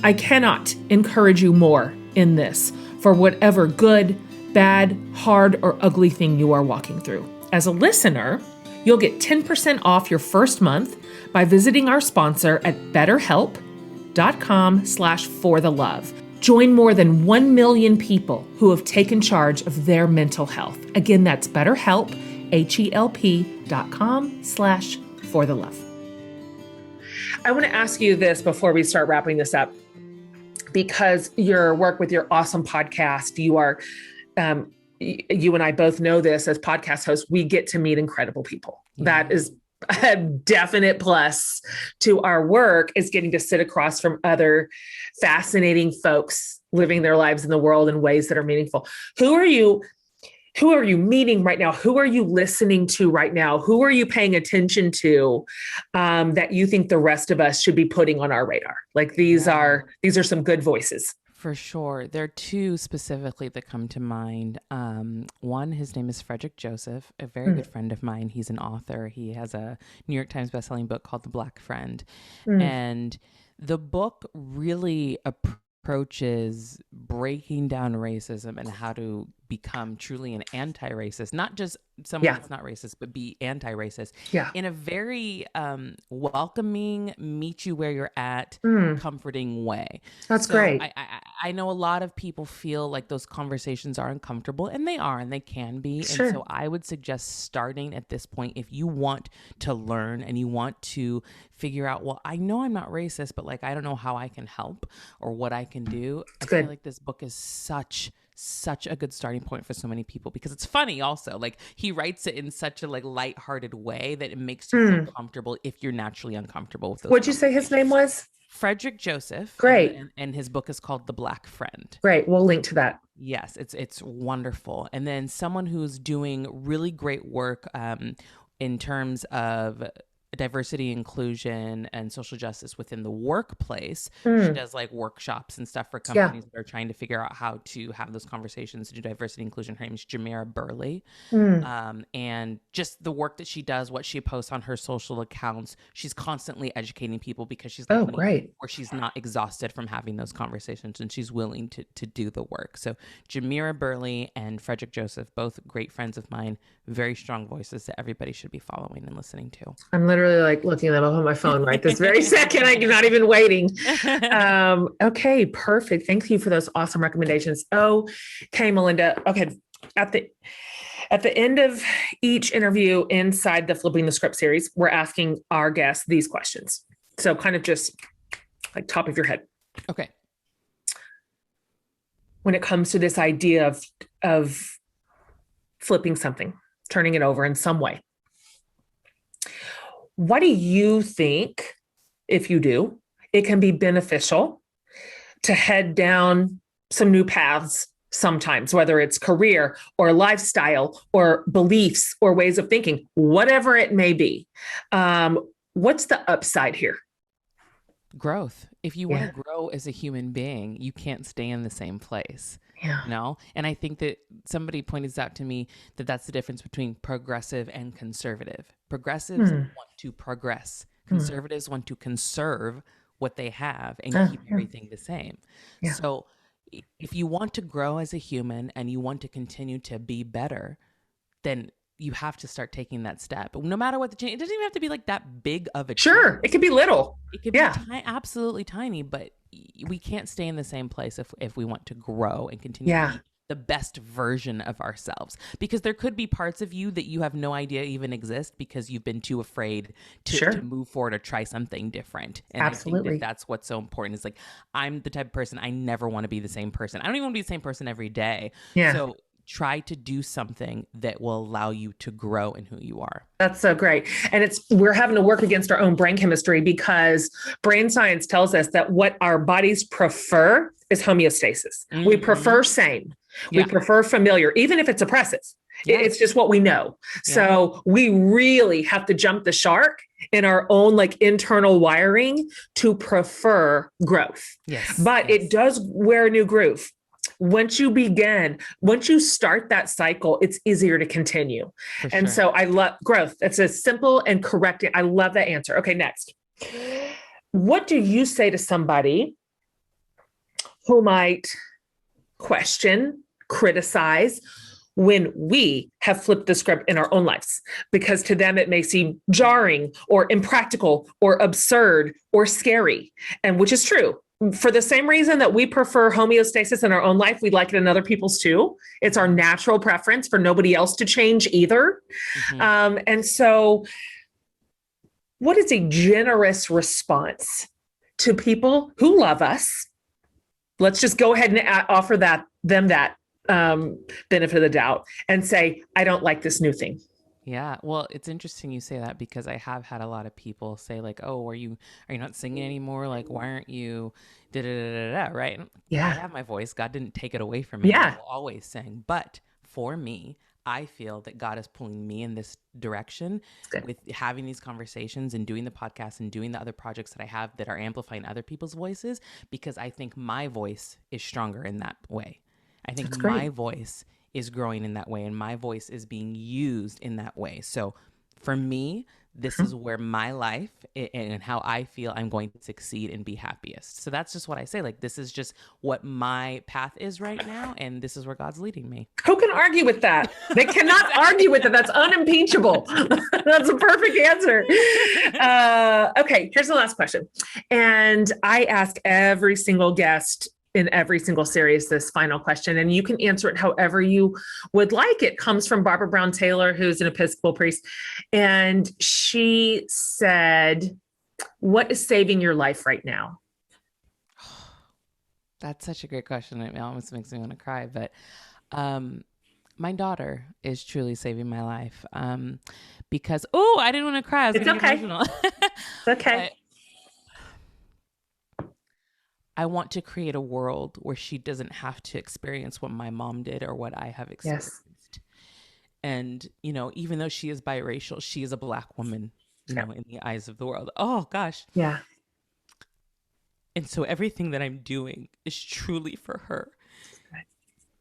I cannot encourage you more in this for whatever good, bad, hard, or ugly thing you are walking through. As a listener, you'll get 10% off your first month by visiting our sponsor at betterhelp.com/forthelove. Join more than 1 million people who have taken charge of their mental health. Again, that's BetterHelp, HELP.com/forthelove. I want to ask you this before we start wrapping this up, because your work with your awesome podcast, you are, you and I both know this as podcast hosts, we get to meet incredible people. Yeah. That is a definite plus to our work, is getting to sit across from other fascinating folks living their lives in the world in ways that are meaningful. Who are you meeting right now? Who are you listening to right now? Who are you paying attention to that you think the rest of us should be putting on our radar? Like these are some good voices. For sure. There are two specifically that come to mind. One, his name is Frederick Joseph, a very good friend of mine. He's an author. He has a New York Times bestselling book called The Black Friend. And the book really approaches breaking down racism and how to become truly an anti-racist, not just someone that's not racist, but be anti-racist in a very welcoming, meet you where you're at, comforting way. That's great. I know a lot of people feel like those conversations are uncomfortable, and they are, and they can be. Sure. And so I would suggest starting at this point, if you want to learn and you want to figure out, well, I know I'm not racist, but like, I don't know how I can help or what I can do. I feel like this book is such a good starting point for so many people, because it's funny also. Like, he writes it in such a like lighthearted way that it makes you feel comfortable if you're naturally uncomfortable with those. What'd you say his name was? Frederick Joseph. Great. And his book is called The Black Friend. Great. We'll link to that. Yes, it's wonderful. And then someone who's doing really great work in terms of diversity, inclusion, and social justice within the workplace. She does like workshops and stuff for companies that are trying to figure out how to have those conversations to do diversity, inclusion. Her name is Jamira Burley. And just the work that she does, what she posts on her social accounts, she's constantly educating people, because she's like, where she's not exhausted from having those conversations, and she's willing to do the work. So Jamira Burley and Frederick Joseph, both great friends of mine, very strong voices that everybody should be following and listening to. I'm literally like looking them up on my phone right this very second. I'm not even waiting. Okay, perfect. Thank you for those awesome recommendations. Okay, Melinda. Okay, at the end of each interview inside the Flipping the Script series, we're asking our guests these questions. So kind of just like top of your head. Okay. When it comes to this idea of flipping something, turning it over in some way, what do you think, if you do, it can be beneficial to head down some new paths sometimes, whether it's career or lifestyle or beliefs or ways of thinking, whatever it may be? What's the upside here? Growth. If you want to grow as a human being, you can't stay in the same place. You know? And I think that somebody pointed out to me that that's the difference between progressive and conservative. Progressives want to progress. Conservatives want to conserve what they have and keep everything the same. So if you want to grow as a human and you want to continue to be better, then you have to start taking that step. No matter what the change, it doesn't even have to be like that big of a change. Sure. It could be little. It could be absolutely tiny, but we can't stay in the same place if we want to grow and continue to be the best version of ourselves, because there could be parts of you that you have no idea even exist because you've been too afraid to move forward or try something different. And Absolutely. I think that's what's so important, is like, I'm the type of person, I never want to be the same person. I don't even want to be the same person every day. Yeah. So try to do something that will allow you to grow in who you are. That's so great. And we're having to work against our own brain chemistry, because brain science tells us that what our bodies prefer is homeostasis. Mm-hmm. We prefer sane. Yeah. We prefer familiar, even if it's oppressive. Yeah. It's just what we know. Yeah. So we really have to jump the shark in our own like internal wiring to prefer growth. Yes. But it does wear a new groove. Once you start that cycle, it's easier to continue. And so I love growth. It's a simple and correct. I love that answer. Okay, next. What do you say to somebody who might question, criticize when we have flipped the script in our own lives? Because to them, it may seem jarring or impractical or absurd or scary, and which is true. For the same reason that we prefer homeostasis in our own life, we like it in other people's too. It's our natural preference for nobody else to change either. Mm-hmm. And so what is a generous response to people who love us? Let's just go ahead and offer them that benefit of the doubt and say, I don't like this new thing. Yeah. Well, it's interesting you say that, because I have had a lot of people say like, oh, are you not singing anymore? Like, why aren't you right? Yeah. I have my voice. God didn't take it away from me. Yeah. I will always sing. But for me, I feel that God is pulling me in this direction with having these conversations and doing the podcast and doing the other projects that I have that are amplifying other people's voices, because I think my voice is stronger in that way. I think my voice is growing in that way, and my voice is being used in that way. So for me, this is where my life and how I feel I'm going to succeed and be happiest. So that's just what I say. Like, this is just what my path is right now, and this is where God's leading me. Who can argue with that? They cannot argue with it. That's unimpeachable. That's a perfect answer. Okay, here's the last question. And I ask every single guest in every single series this final question, and you can answer it however you would like. It comes from Barbara Brown Taylor, who's an Episcopal priest, and she said, what is saving your life right now? That's such a great question. It almost makes me want to cry, but my daughter is truly saving my life, because I didn't want to cry. I was getting emotional. It's okay. I want to create a world where she doesn't have to experience what my mom did or what I have experienced. Yes. And, even though she is biracial, she is a Black woman, in the eyes of the world. Oh, gosh. Yeah. And so everything that I'm doing is truly for her,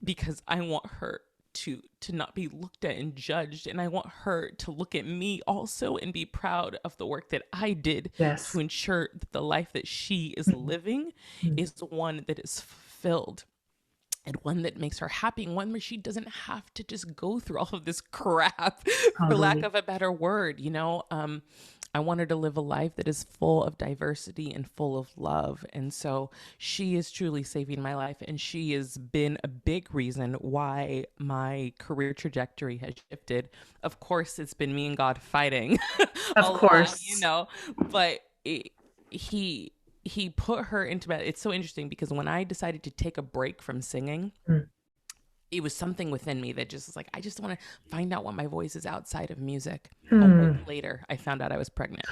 because I want her to not be looked at and judged. And I want her to look at me also and be proud of the work that I did to ensure that the life that she is living is one that is fulfilled, and one that makes her happy, and one where she doesn't have to just go through all of this crap, for lack of a better word. I want her to live a life that is full of diversity and full of love. And so she is truly saving my life. And she has been a big reason why my career trajectory has shifted. Of course, it's been me and God fighting. Of course. But he put her into bed. It's so interesting, because when I decided to take a break from singing, it was something within me that just was like, I just want to find out what my voice is outside of music. A week later, I found out I was pregnant.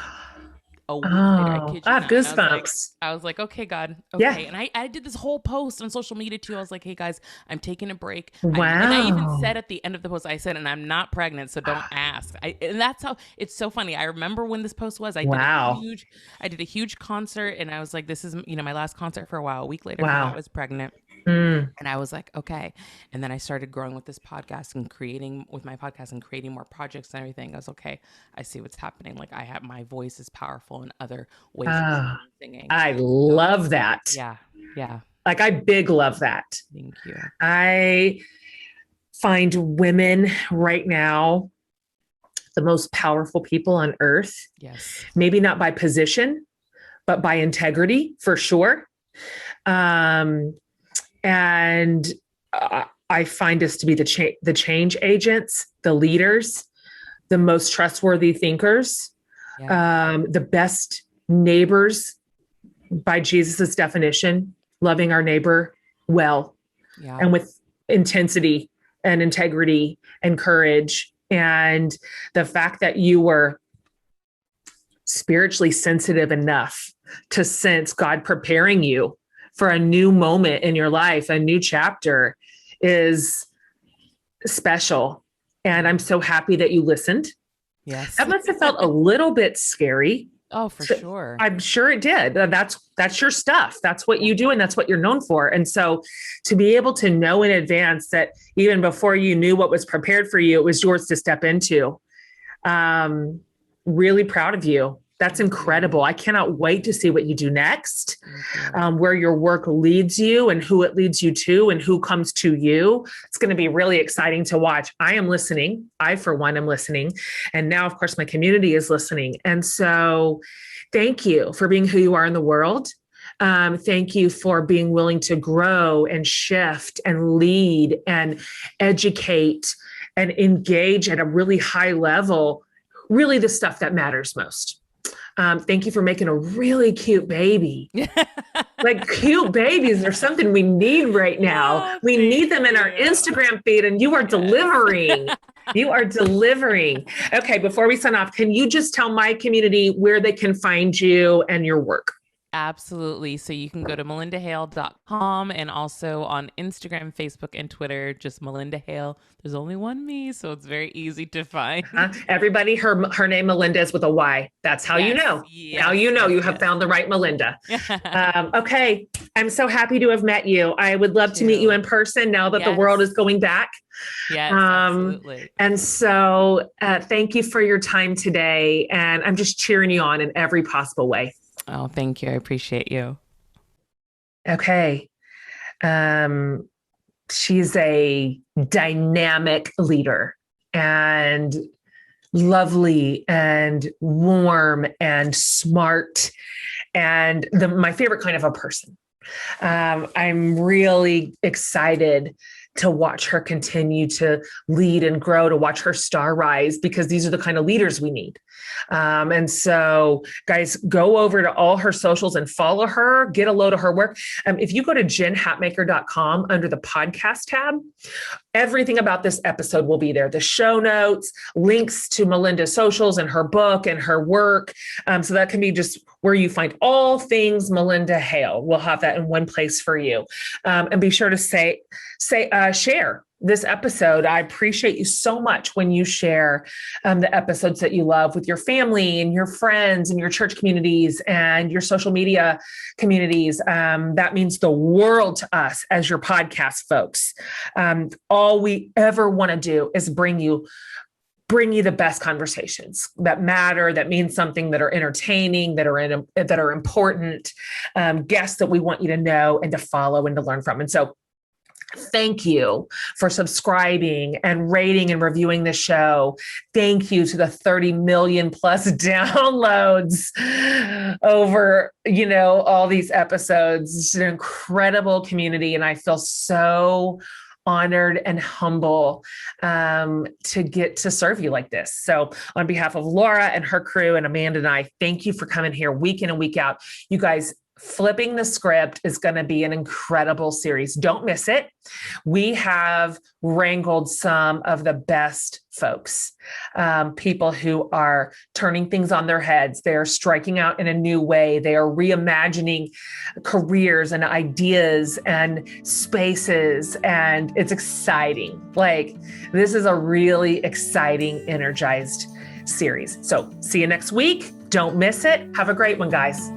A week later, I kid you I have not. goosebumps. I was like, okay, God. Okay. Yeah. And I did this whole post on social media too. I was like, hey guys, I'm taking a break. Wow. And I even said at the end of the post, I said, and I'm not pregnant, so don't ask. And that's how, it's so funny. I remember when this post was, I did a huge concert, and I was like, this is, my last concert for a while. A week later, I was pregnant. And I was like, okay. And then I started growing with this podcast and creating more projects and everything. I was okay. I see what's happening. Like, my voice is powerful in other ways of singing. I love that. Yeah. Yeah. Like, I big love that. Thank you. I find women right now the most powerful people on earth. Yes. Maybe not by position, but by integrity, for sure. And I find us to be the change agents, the leaders, the most trustworthy thinkers, the best neighbors by Jesus's definition, loving our neighbor well and with intensity and integrity and courage. And the fact that you were spiritually sensitive enough to sense God preparing you for a new moment in your life, a new chapter, is special. And I'm so happy that you listened. Yes. That must have felt a little bit scary. Oh, for sure. I'm sure it did. That's your stuff. That's what you do. And that's what you're known for. And so to be able to know in advance that even before you knew what was prepared for you, it was yours to step into. Really proud of you. That's incredible. I cannot wait to see what you do next, where your work leads you and who it leads you to and who comes to you. It's going to be really exciting to watch. I am listening. I, for one, am listening. And now, of course, my community is listening. And so thank you for being who you are in the world. Thank you for being willing to grow and shift and lead and educate and engage at a really high level, really the stuff that matters most. Thank you for making a really cute baby. Like cute babies are something we need right now. We need them in our Instagram feed, and you are delivering. You are delivering. Okay, before we sign off, can you just tell my community where they can find you and your work? Absolutely. So you can go to melindahale.com and also on Instagram, Facebook, and Twitter, just Malynda Hale. There's only one me, so it's very easy to find. Everybody, her name Melinda is with a Y. That's how you know. How you know you have found the right Melinda. Okay. I'm so happy to have met you. I would love to meet you in person now that the world is going back. Yes, absolutely. And so thank you for your time today. And I'm just cheering you on in every possible way. Oh, thank you. I appreciate you. Okay. She's a dynamic leader and lovely and warm and smart and my favorite kind of a person. I'm really excited to watch her continue to lead and grow, to watch her star rise, because these are the kind of leaders we need. And so guys, go over to all her socials and follow her, get a load of her work. If you go to jenhatmaker.com under the podcast tab, everything about this episode will be there. The show notes, links to Melinda's socials and her book and her work. So that can be just where you find all things Malynda Hale. We'll have that in one place for you. And be sure to share this episode. I appreciate you so much when you share the episodes that you love with your family and your friends and your church communities and your social media communities. That means the world to us as your podcast folks. All we ever want to do is bring you the best conversations that matter, that mean something, that are entertaining, that are important, guests that we want you to know and to follow and to learn from. And so thank you for subscribing and rating and reviewing the show. Thank you to the 30 million plus downloads over, all these episodes. It's an incredible community. And I feel so honored and humble to get to serve you like this. So on behalf of Laura and her crew and Amanda and I, thank you for coming here week in and week out. You guys, Flipping the Script is going to be an incredible series. Don't miss it. We have wrangled some of the best folks, people who are turning things on their heads. They are striking out in a new way. They are reimagining careers and ideas and spaces. And it's exciting. This is a really exciting, energized series. So see you next week. Don't miss it. Have a great one, guys.